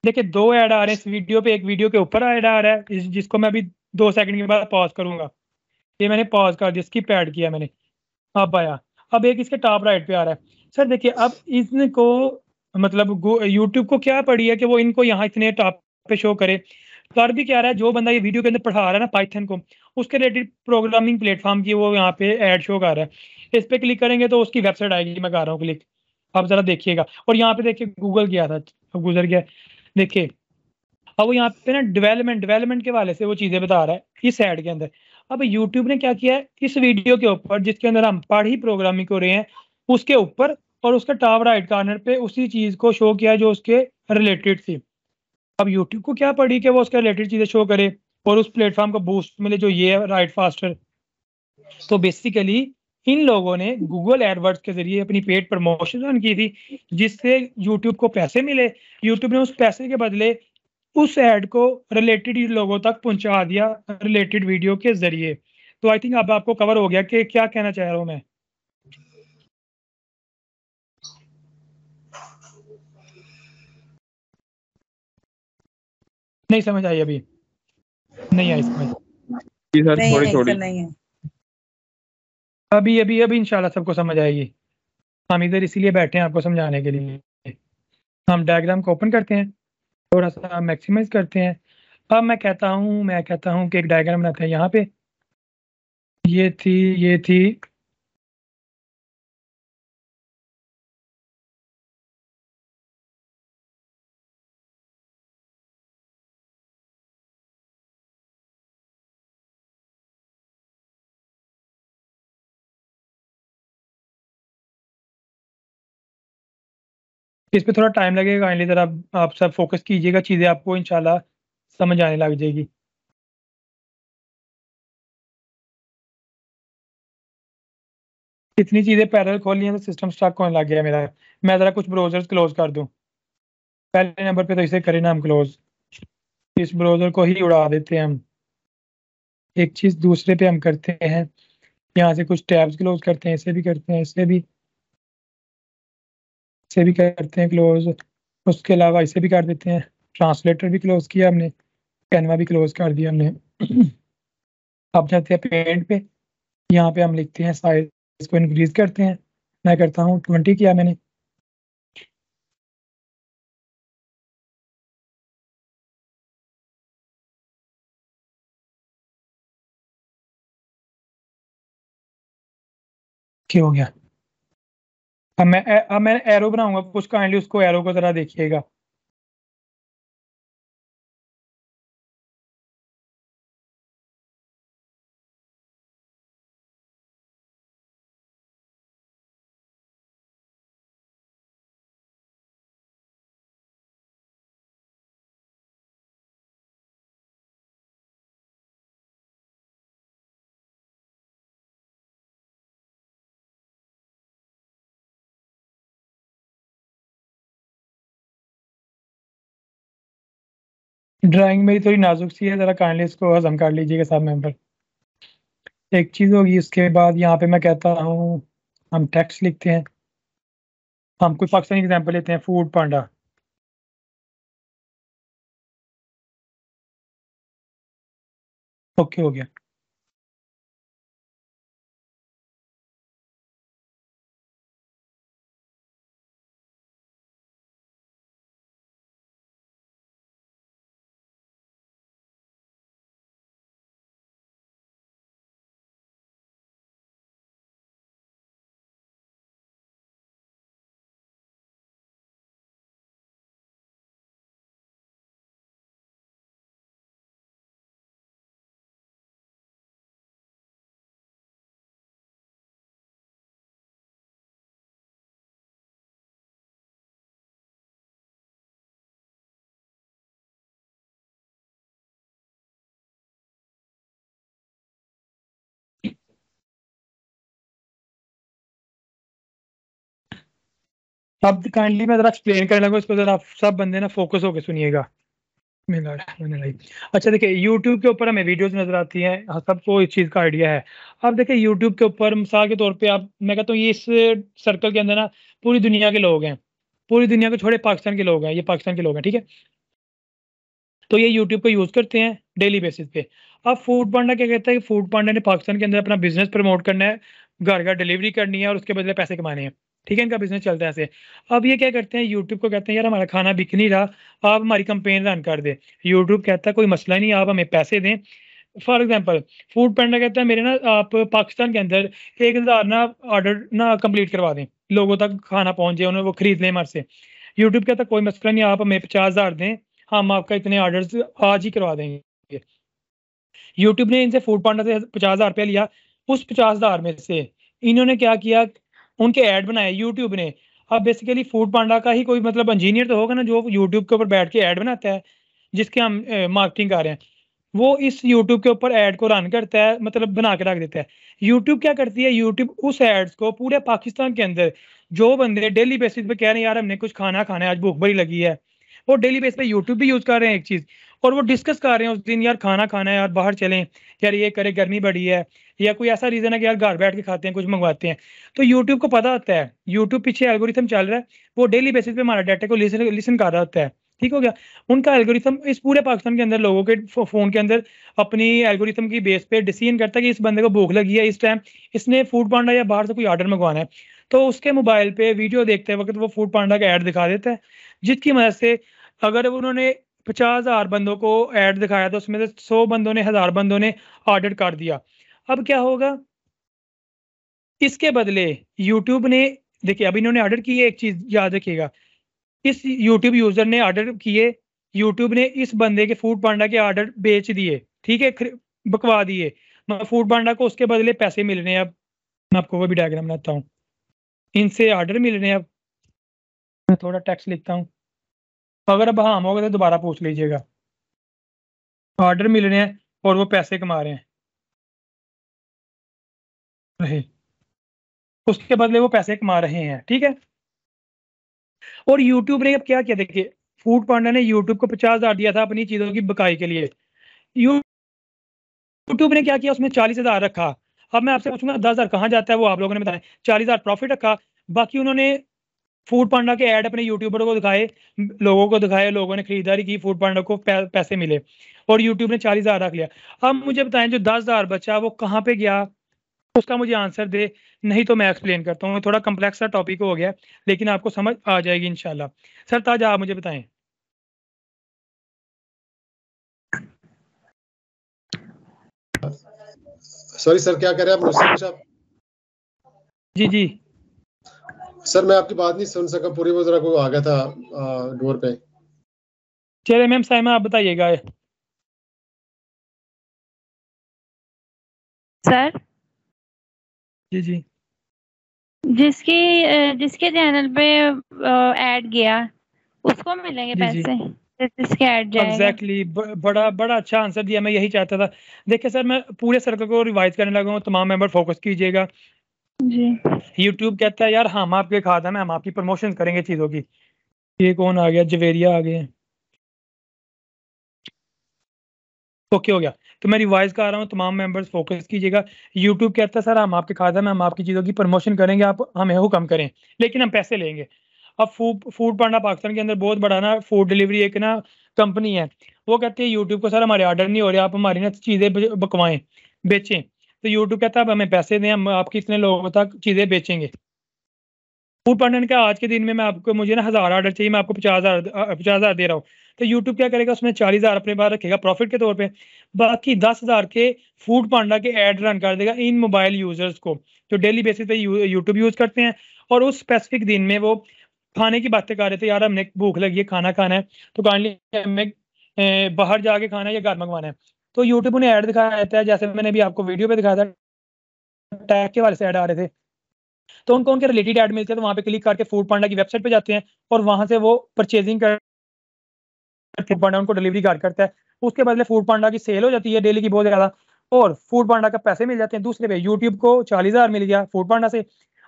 देखिए 2 ऐड आ रहे हैं इस वीडियो पे, एक वीडियो के ऊपर ऐड आ रहा है जिसको मैं अभी 2 सेकंड के बाद पॉज करूंगा। ये मैंने पॉज कर दिया, स्किप ऐड किया मैंने, अब आया। अब एक इसके टॉप राइट पे आ रहा है। सर देखिए अब इनको मतलब यूट्यूब को क्या पड़ी है कि वो इनको यहाँ इतने टॉप पे शो करे। कर भी क्या रहा है, जो बंदा ये वीडियो के अंदर पढ़ा रहा है ना पाइथन को, उसके रिलेटेड प्रोग्रामिंग प्लेटफॉर्म की वो यहाँ पे ऐड शो कर रहा है। इस पे क्लिक करेंगे तो उसकी वेबसाइट आएगी, मैं कर रहा हूँ क्लिक, आप जरा देखिएगा। और यहाँ पे देखिए गूगल गया था, अब गुजर गया, देखिए अब वो यहाँ पे ना डेवलपमेंट के वाले से वो चीजें बता रहा है इस ऐड के अंदर। अब यूट्यूब ने क्या किया है, इस वीडियो के ऊपर जिसके अंदर हम पढ़ ही प्रोग्रामिंग हो रहे हैं उसके ऊपर और उसका टॉप राइट कॉर्नर पे उसी चीज को शो किया जो उसके रिलेटेड थी। अब यूट्यूब को क्या पड़ी कि वो उसके रिलेटेड चीजें शो करे और उस प्लेटफॉर्म को बूस्ट मिले जो ये है राइट फास्टर। तो बेसिकली इन लोगों ने गूगल एडवर्ड्स के जरिए अपनी पेड प्रमोशन रन की थी जिससे यूट्यूब को पैसे मिले। यूट्यूब ने उस पैसे के बदले उस ऐड को रिलेटेड लोगों तक पहुंचा दिया रिलेटेड वीडियो के जरिए। तो आई थिंक अब आपको कवर हो गया कि क्या कहना चाह रहा हूं मैं। नहीं समझ आई अभी, नहीं आई समझ। जी सर, नहीं थोड़ी है थोड़ी। सर, नहीं है। अभी अभी अभी इंशाल्लाह सबको समझ आएगी। हम इधर इसीलिए बैठे हैं आपको समझाने के लिए। हम डायग्राम को ओपन करते हैं, थोड़ा सा मैक्सिमाइज करते हैं। अब मैं कहता हूँ कि एक डायग्राम बनाते हैं यहाँ पे। ये थी इस पे थोड़ा टाइम लगेगा, काइंडली ज़रा आप सब फोकस कीजिएगा, चीज़ें आपको इंशाल्लाह समझ आने लग जाएगी। इतनी चीज़ें पैरेलल खोली हैं तो सिस्टम स्टक होने लग गया मेरा। मैं ज़रा कुछ ब्राउजर्स क्लोज कर दूं। पहले नंबर पे तो इसे करें ना हम क्लोज, इस ब्राउजर को ही उड़ा देते हैं हम। एक चीज़ दूसरे पे हम करते हैं, यहाँ से कुछ टैब्स क्लोज करते हैं, इसे भी करते हैं, इसे भी करते हैं क्लोज। उसके अलावा इसे भी कर देते हैं। ट्रांसलेटर भी क्लोज किया हमने, कैनवा भी क्लोज कर दिया हमने। अब जाते हैं पेंट पे, यहाँ पे हम लिखते हैं साइज को इंक्रीज करते हैं। मैं करता हूँ 20 किया मैंने। क्या हो गया? अब मैं एरो बनाऊंगा कुछ, काइंडली उसको एरो को जरा देखिएगा। ड्राइंग मेरी थोड़ी नाजुक सी है, जरा काइंडली इसको हजम कर लीजिएगा सब मेंबर। एक चीज होगी, उसके बाद यहाँ पे मैं कहता हूँ हम टेक्स्ट लिखते हैं। हम कोई पाकिस्तानी एग्जांपल लेते हैं, फूड पांडा। ओके हो गया। अब काइंडली मैं जरा एक्सप्लेन करने लगा, उसको जरा आप सब बंदे ना फोकस होकर सुनिएगा। अच्छा देखिए, यूट्यूब के ऊपर हमें वीडियोस नजर आती हैं, हाँ, सबको इस चीज़ का आइडिया है। अब देखिए यूट्यूब के ऊपर मिसाल के तौर पे आप, मैं कहता हूँ ये इस सर्कल के अंदर ना पूरी दुनिया के लोग हैं, पूरी दुनिया के छोड़े पाकिस्तान के लोग हैं, ये पाकिस्तान के लोग हैं, ठीक है। तो ये यूट्यूब को यूज़ करते हैं डेली बेसिस पे। अब फूड पांडा क्या कहता है कि फूड पांडा ने पाकिस्तान के अंदर अपना बिजनेस प्रमोट करना है, घर घर डिलीवरी करनी है और उसके बदले पैसे कमाने हैं, ठीक है। इनका बिजनेस चलता है ऐसे। अब ये क्या करते हैं, यूट्यूब को कहते हैं यार हमारा खाना बिक नहीं रहा, आप हमारी कंपेन रन कर दे। यूट्यूब कहता है कोई मसला नहीं, आप हमें पैसे दें। फॉर एग्जाम्पल फूड पांडा कहता है मेरे ना आप पाकिस्तान के अंदर 1000 ना ऑर्डर ना कंप्लीट करवा दें, लोगों तक खाना पहुंच जाए, उन्हें वो खरीद लें हमारे से। यूट्यूब कहता है कोई मसला नहीं, आप हमें 50,000 दें, हम आपका इतने ऑर्डर्स आज ही करवा देंगे। यूट्यूब ने इनसे फूड पांडा से 50,000 रुपया लिया। उस 50,000 में से इन्होंने क्या किया, उनके ऐड बनाए यूट्यूब ने। अब बेसिकली फूड पांडा का ही कोई मतलब इंजीनियर तो होगा ना जो यूट्यूब के ऊपर बैठ के ऐड बनाता है, जिसके हम मार्केटिंग कर रहे हैं, वो इस यूट्यूब के ऊपर ऐड को रन करता है, मतलब बना के रख देता है। यूट्यूब क्या करती है, यूट्यूब उस एड्स को पूरे पाकिस्तान के अंदर जो बंदे डेली बेसिस पे कह रहे हैं यार हमने कुछ खाना खाना है, आज भूख बड़ी लगी है, वो डेली बेस पे यूट्यूब भी यूज कर रहे हैं एक चीज, और वो डिस्कस कर रहे हैं उस दिन यार खाना खाना है यार, बाहर चलें यार, ये करे गर्मी बड़ी है, या कोई ऐसा रीजन है कि यार घर बैठ के खाते हैं, कुछ मंगवाते हैं। तो यूट्यूब को पता होता है, यूट्यूब पीछे एल्गोरिथम चल रहा है, वो डेली बेसिस पे हमारा डाटा को लिसन कर रहा होता है। ठीक हो गया। उनका एल्गोरिथम इस पूरे पाकिस्तान के अंदर लोगों के फ़ोन के अंदर अपनी एल्गोरिथम की बेस पे डिसीजन करता है कि इस बंदे को भूख लगी है, इस टाइम इसने फूड पांडा या बाहर से कोई ऑर्डर मंगवाना है, तो उसके मोबाइल पे वीडियो देखते वक्त वो फूड पांडा का ऐड दिखा देता है, जिसकी मदद से अगर उन्होंने 50,000 बंदों को ऐड दिखाया तो उसमें से 100 बंदों ने, 1000 बंदों ने ऑर्डर कर दिया। अब क्या होगा, इसके बदले यूट्यूब ने, देखिए अब इन्होंने ऑर्डर किए, एक चीज याद रखिएगा, इस यूट्यूब यूजर ने ऑर्डर किए, यूट्यूब ने इस बंदे के फूड पांडा के ऑर्डर बेच दिए, ठीक है, बकवा दिए, मगर फूड पांडा को उसके बदले पैसे मिल रहे हैं। अब मैं आपको वो भी डायग्राम बनाता हूँ, इनसे ऑर्डर मिल रहे हैं। अब मैं थोड़ा टेक्स्ट लिखता हूँ, अगर अब हम होगा तो दोबारा पूछ लीजिएगा। ऑर्डर मिल रहे हैं और वो पैसे कमा रहे, उसके बदले वो पैसे कमा रहे हैं, ठीक है। और यूट्यूब ने अब क्या किया, देखिए फूड पांडा ने यूट्यूब को 50,000 दिया था अपनी चीजों की बकाई के लिए, यूट्यूब ने क्या किया, उसमें 40,000 रखा। अब मैं आपसे पूछूंगा 10,000 कहाँ जाता है, वो आप लोगों ने बताया। 40,000 प्रॉफिट रखा, बाकी उन्होंने फूड पांडा के ऐड अपने यूट्यूबर को दिखाए, लोगों को दिखाए, लोगों ने खरीदारी की, फूड पांडा को पैसे मिले, और यूट्यूब ने 40,000 रख लिया। अब मुझे बताएं जो 10,000 बचा वो कहाँ पे गया, उसका मुझे आंसर दे, नहीं तो मैं एक्सप्लेन करता हूँ। थोड़ा कम्प्लेक्स सा टॉपिक हो गया, लेकिन आपको समझ आ जाएगी इंशाल्लाह। सर ताज आप मुझे बताएं। सॉरी सर, क्या कह रहे हैं आप मुझसे कुछ? आप जी जी सर मैं आपकी बात नहीं सुन सका पूरी, वो जरा कोई आ गया था डोर पे। चलिए मैम साइमा आप बताइएगा। सर जी जी जिसकी जिसके चैनल पे ऐड गया उसको मिलेंगे जी जी पैसे, जिसके ऐड जाएगा। एग्जैक्टली बड़ा बड़ा अच्छा आंसर दिया, मैं यही चाहता था। देखिए सर मैं पूरे सर्कल को रिवाइज करने लगा हूँ, तमाम मेंबर फोकस कीजिएगा। जी यूट्यूब कहता है यार हम आपके खाता में हम आपकी प्रमोशन करेंगे चीज़ों की। ये कौन आ गया, जवेरिया आ गए हैं, ओके हो गया। तो मैं रिवाइज कर रहा हूँ, तमाम मेंबर्स फोकस कीजिएगा। यूट्यूब कहता है सर हम आपके खाता में हम आपकी चीज़ों की प्रमोशन करेंगे, आप हमें हुक्म करें, लेकिन हम पैसे लेंगे। अब फूड पांडा पाकिस्तान के अंदर बहुत बड़ा ना फूड डिलीवरी एक ना कंपनी है, वो कहती है यूट्यूब को सर हमारे ऑर्डर नहीं हो रहे, आप हमारी ना चीज़ें बकवाएं, बेचें। तो यूट्यूब कहता है अब हमें पैसे दें, हम आपकी इतने लोगों तक चीज़ें बेचेंगे। फूड पांडा ने कहा आज के दिन में मैं आपको, मुझे ना 1000 ऑर्डर चाहिए, मैं आपको 50,000 दे रहा हूँ। तो यूट्यूब क्या करेगा, उसमें 40,000 अपने पास रखेगा प्रॉफिट के तौर पे, बाकी 10,000 के फूड पांडा के ऐड रन कर देगा इन मोबाइल यूजर्स को जो डेली बेसिस पे यूट्यूब यूज करते हैं, और उस स्पेसिफिक दिन में वो खाने की बातें कर रहे थे, यार हमने भूख लगी है, खाना खाना है, तो काइंडली हमें बाहर जाके खाना है या घर मंगवाना है। तो यूट्यूब ने ऐड दिखाया रहता है, जैसे मैंने अभी आपको वीडियो पे दिखाया था, टैग के वाले से ऐड आ रहे थे, तो उनको उनके रिलेटेड ऐड मिलते हैं, तो वहाँ पे क्लिक करके फूड पांडा की वेबसाइट पे जाते हैं, और वहां से वो परचेजिंग कर फूड पांडा उनको डिलीवरी कर करता है, उसके बदले फूड पांडा की सेल हो जाती है डेली की बहुत ज्यादा, और फूड पांडा का पैसे मिल जाते हैं। दूसरे पे यूट्यूब को 40,000 मिल गया फूड पांडा से।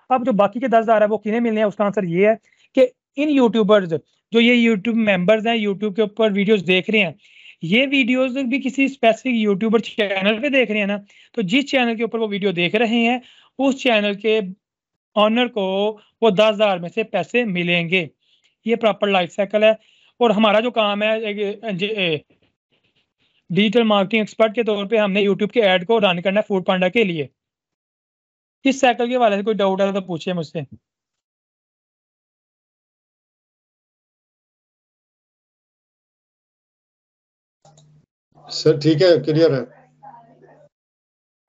अब जो बाकी के 10,000 है वो किन्हें मिलने हैं, उसका आंसर ये है कि इन यूट्यूबर्स, जो ये यूट्यूब मेंबर्स हैं, यूट्यूब के ऊपर वीडियोस देख रहे हैं, ये वीडियोस भी किसी स्पेसिफिक यूट्यूबर चैनल पे देख रहे हैं ना, तो जिस चैनल के ऊपर वो वीडियो देख रहे हैं उस चैनल के ऑनर को वो 10,000 में से पैसे मिलेंगे। ये प्रॉपर लाइफ साइकिल है, और हमारा जो काम है डिजिटल मार्केटिंग एक्सपर्ट के तौर पे हमने यूट्यूब के ऐड को रन करना है फूड पांडा के लिए। इस साइकिल के वाले से कोई डाउट है तो पूछिए मुझसे। सर ठीक है, क्लियर है।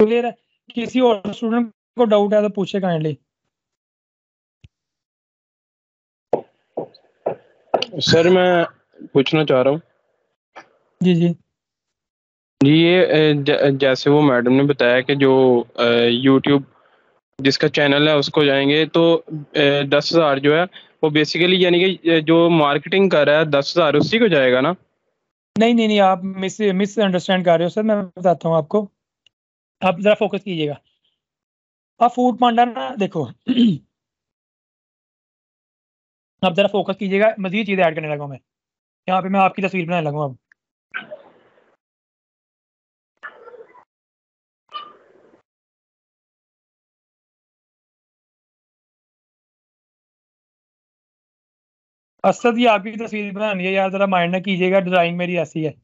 क्लियर है, किसी और स्टूडेंट को डाउट है तो पूछे काइंडली। सर मैं पूछना चाह रहा हूँ जी जी जी, ये जैसे वो मैडम ने बताया कि जो यूट्यूब जिसका चैनल है उसको जाएंगे तो 10,000 जो है वो बेसिकली यानी कि जो मार्केटिंग कर रहा है 10,000 उसी को जाएगा ना? नहीं नहीं नहीं, आप मिस अंडरस्टैंड कर रहे हो सर, मैं बताता हूँ आपको, आप जरा फोकस कीजिएगा। आप फूड पांडा ना देखो आप जरा फोकस कीजिएगा, मजीद चीज़ें ऐड करने लगा हूं मैं, यहाँ पे मैं आपकी तस्वीर बनाने लगा हूं अब। असद ये आपकी तस्वीर बनानी है यार, जरा माइंड ना कीजिएगा, ड्राइंग मेरी ऐसी है।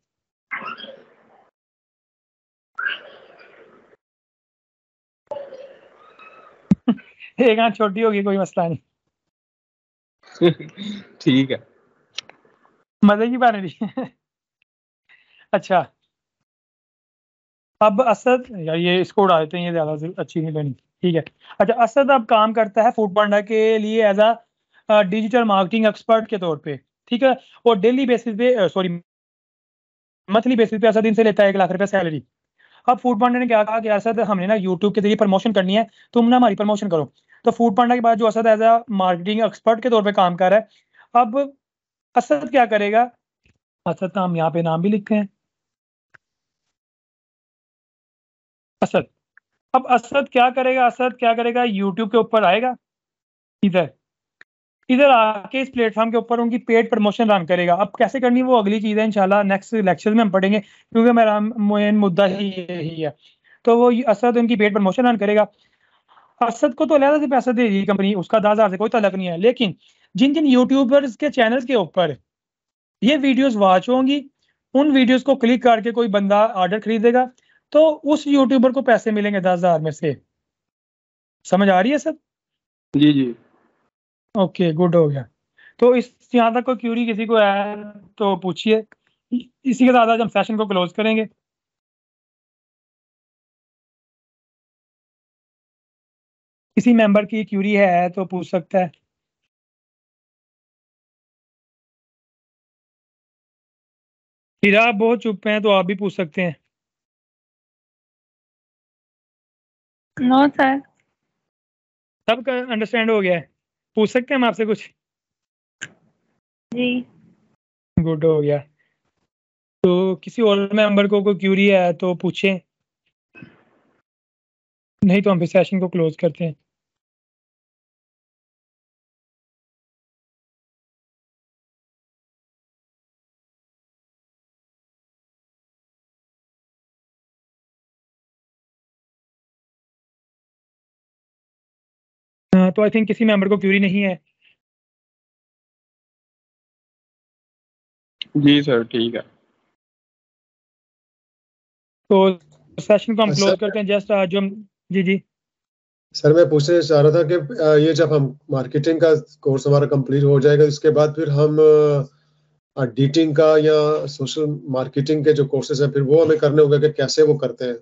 एक आंख छोटी होगी, कोई मसला नहीं। ठीक है, मजे की बात नहीं। अच्छा, अब असद यार ये इसको उड़ा देते हैं, ये ज्यादा अच्छी नहीं बनी। ठीक है, अच्छा असद अब काम करता है फूड पांडा के लिए as a digital marketing expert के तौर पे। ठीक है, और डेली बेसिस पे सॉरी मंथली बेसिस पे असद इनसे लेता है 1 लाख रुपए सैलरी। अब फूड पांडा ने क्या कहा कि असद हमने ना यूट्यूब के जरिए प्रमोशन करनी है, तुम ना हमारी प्रमोशन करो। तो फूड पांडा के बाद जो Asad as a marketing expert के तौर पे काम कर रहा है, अब असद क्या करेगा, असद का हम यहाँ पे नाम भी लिखते हैं, असद। अब असद क्या करेगा, असद क्या करेगा, यूट्यूब के ऊपर आएगा, इधर इधर आके इस प्लेटफॉर्म के ऊपर उनकी पेड प्रमोशन रन करेगा। अब कैसे करनी है वो अगली चीज़ है, इंशाल्लाह नेक्स्ट लेक्चर में हम पढ़ेंगे, क्योंकि मेरा मेन मुद्दा ही यही है। तो वो असद उनकी पेड प्रमोशन रन करेगा। असद को तो अलग से पैसा दे रही कंपनी, उसका 10,000 से कोई तलक नहीं है, लेकिन जिन जिन यूट्यूबर्स के चैनल के ऊपर ये वीडियोस वॉच होंगी, उन वीडियोस को क्लिक करके कोई बंदा ऑर्डर खरीदेगा, तो उस यूट्यूबर को पैसे मिलेंगे 10,000 में से। समझ आ रही है सर? जी जी। ओके, गुड हो गया। तो इस यहाँ तक कोई क्यूरी किसी को है तो पूछिए, इसी के साथ आज हम सेशन को क्लोज करेंगे। किसी मेंबर की क्यूरी है तो पूछ सकता है। फिर आप बहुत चुप हैं तो आप भी पूछ सकते हैं। No sir. सबका अंडरस्टैंड हो गया है? पूछ सकते हैं हम आपसे कुछ? जी। गुड हो गया। तो किसी और मेंबर को कोई क्यूरी है तो पूछें, नहीं तो हम फिर सेशन को क्लोज करते हैं। तो आई थिंक किसी मेंबर को क्यूरी नहीं है। जी सर, ठीक है। तो सेशन को हम सर क्लोज करते हैं। जस्ट आज जो हम जी जी सर मैं पूछना चाह रहा था कि ये जब हम मार्केटिंग का कोर्स हमारा कंप्लीट हो जाएगा, इसके बाद फिर हम एडिटिंग का या सोशल मार्केटिंग के जो कोर्सेज हैं फिर वो हमें करने होंगे कि कैसे वो करते हैं?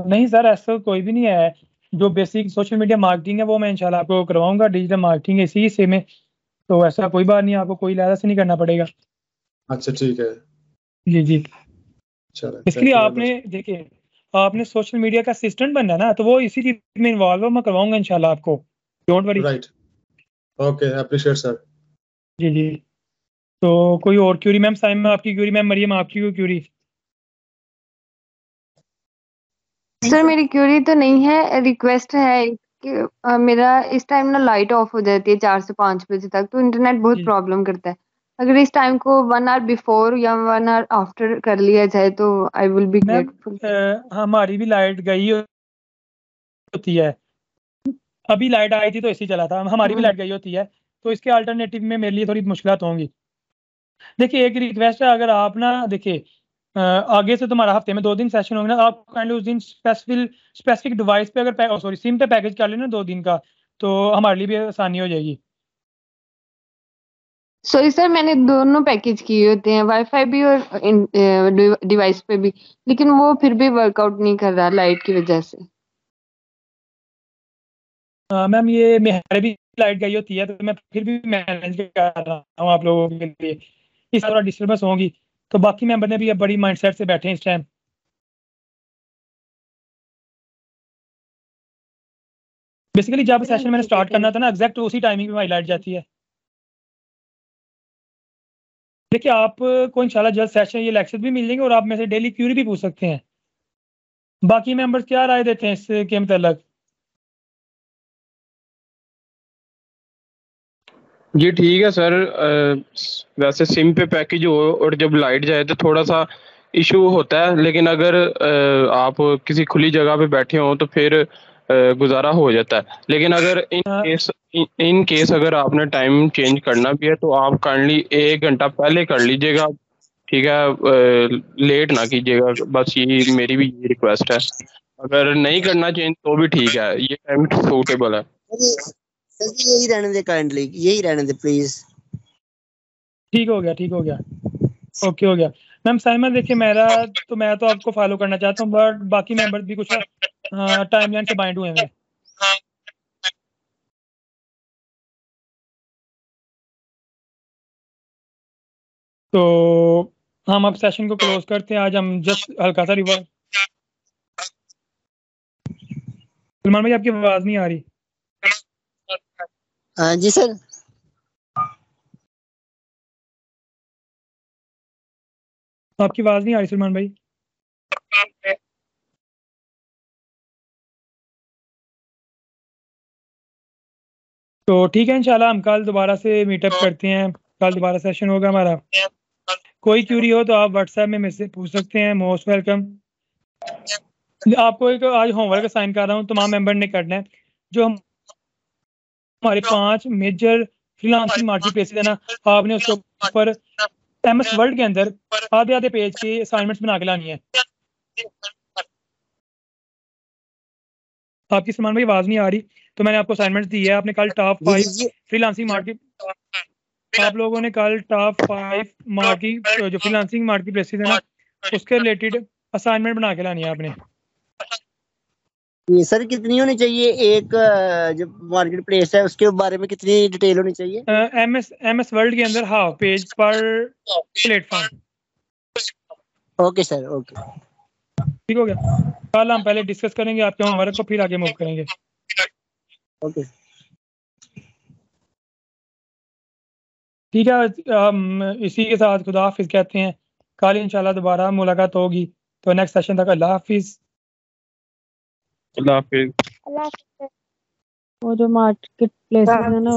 नहीं सर, ऐसा कोई भी नहीं है। जो बेसिक सोशल मीडिया मार्केटिंग है वो मैं इंशाल्लाह आपको करवाऊंगा, डिजिटल मार्केटिंग इसी से में। तो ऐसा कोई बात नहीं, आपको कोई लिहाजा से नहीं करना पड़ेगा। अच्छा ठीक है, जी जी। चलो इसके लिए आपने देखिए, आपने सोशल मीडिया का असिस्टेंट बनना है ना, तो वो इसी चीज में इन्वॉल्व हो, मैं करवाऊंगा इंशाल्लाह आपको, don't worry. Right, okay, appreciate sir. जी जी। तो कोई और क्यूरी? मैम साइम आपकी क्यूरी, मैम मरियम आपकी कोई क्यूरी? सर मेरी क्यूरी तो नहीं है, रिक्वेस्ट है कि मेरा इस टाइम ना लाइट ऑफ हो जाती है 4 से 5 बजे तक, तो इंटरनेट बहुत जी। प्रॉब्लम करता है। अगर इस टाइम को 1 आवर बिफोर या 1 आवर आफ्टर कर लिया जाए तो I will be ma'am grateful. हमारी भी लाइट गई होती है, अभी लाइट आई थी तो इसी चला था, हमारी भी लाइट गई होती है, तो इसके अल्टरनेटिव में मेरे लिए थोड़ी मुश्किलात होंगी। देखिए एक रिक्वेस्ट है, अगर आप ना देखिए आगे से तुम्हारा हफ्ते में 2 दिन सेशन होंगे ना, आप काइंडली उस दिन स्पेसिफिक डिवाइस पे अगर सॉरी सिम पे पैकेज कर लेना 2 दिन का, तो हमारे लिए भी आसानी हो जाएगी। सॉरी सर, मैंने दोनों पैकेज किए होते हैं, वाईफाई भी और डिवाइस पे भी, लेकिन वो फिर भी वर्कआउट नहीं कर रहा लाइट की वजह से। मैम ये मेरे भी लाइट गई होती है, तो मैं फिर भी मैनेज कर रहा हूँ आप लोगों के लिए। इस तरह डिस्टर्बेंस होंगी, तो बाकी मेंबर ने भी अब बड़ी माइंडसेट से बैठे हैं इस टाइम। बेसिकली जब सेशन मैंने स्टार्ट करना था ना, एग्जैक्ट उसी टाइमिंग पे हमारी लाइट जाती है। देखिए आपको इंशाल्लाह जल्द सेशन ये लेक्चर भी मिल जाएंगे, और आप में से डेली क्यूरी भी पूछ सकते हैं। बाकी मेंबर्स क्या राय देते हैं इसके मतलब? जी ठीक है सर। वैसे सिम पे पैकेज हो और जब लाइट जाए तो थोड़ा सा इशू होता है, लेकिन अगर आप किसी खुली जगह पे बैठे हो तो फिर गुजारा हो जाता है। लेकिन अगर इन केस अगर आपने टाइम चेंज करना भी है तो आप काइंडली 1 घंटा पहले कर लीजिएगा, ठीक है, लेट ना कीजिएगा, बस यही मेरी भी ये रिक्वेस्ट है। अगर नहीं करना चेंज तो भी ठीक है, ये टाइम सूटेबल है। सर जी यही रहने दे, काइंडली यही रहने दे प्लीज। ठीक हो गया, ओके हो गया। मैम साइमा देखिए मैं तो आपको फॉलो करना चाहता हूँ, बट बाकी मेंबर्स भी कुछ टाइमलाइन से बाइंड हुए हैं। तो हम अब सेशन को क्लोज करते हैं। आज हम जस्ट हल्का सा रिवर्स। सलमान भाई आपकी आवाज नहीं आ रही। जी सर। आपकी आवाज नहीं आ रही सलमान भाई। तो ठीक है, इंशाल्लाह हम कल दोबारा से मीटअप करते हैं, कल दोबारा सेशन होगा हमारा। कोई क्यूरी हो तो आप व्हाट्सएप में मेरे से पूछ सकते हैं, मोस्ट वेलकम। आपको एक आज होमवर्क असाइन कर रहा हूँ, तमाम मेंबर ने करना है। जो हमारे 5 मेजर फ्रीलांसिंग मार्केट प्लेसेस है ना, आपने उसके ऊपर एमएस वर्ल्ड के अंदर आधे पेज के असाइनमेंट्स बना के लानी है। आपकी सलमान भाई आवाज नहीं आ रही, तो मैंने आपको असाइनमेंट्स दी है। आपने कल टॉप 5 फ्रीलांसिंग मार्केट, आप लोगों ने कल टॉप 5 मार्केट जो फ्रीलांसिंग मार्केट प्लेसेस है ना, उसके रिलेटेड असाइनमेंट बना के लानी है आपने। ये सर कितनी होनी चाहिए, एक जो मार्केट प्लेस है उसके बारे में कितनी डिटेल होनी चाहिए? एमएस वर्ल्ड के अंदर हाफ पेज पर प्लेटफॉर्म। ओके सर, ओके ठीक हो गया। कल हम पहले डिस्कस करेंगे आपके होमवर्क को, फिर आगे मूव करेंगे। ओके ठीक है, हम इसी के साथ खुदा हाफिज कहते हैं। कल इंशाल्लाह दोबारा मुलाकात होगी। तो नेक्स्ट सेशन तक अल्लाह हाफिज। अल्लाह हाफिज। वो जो मार्केट प्लेसेस है ना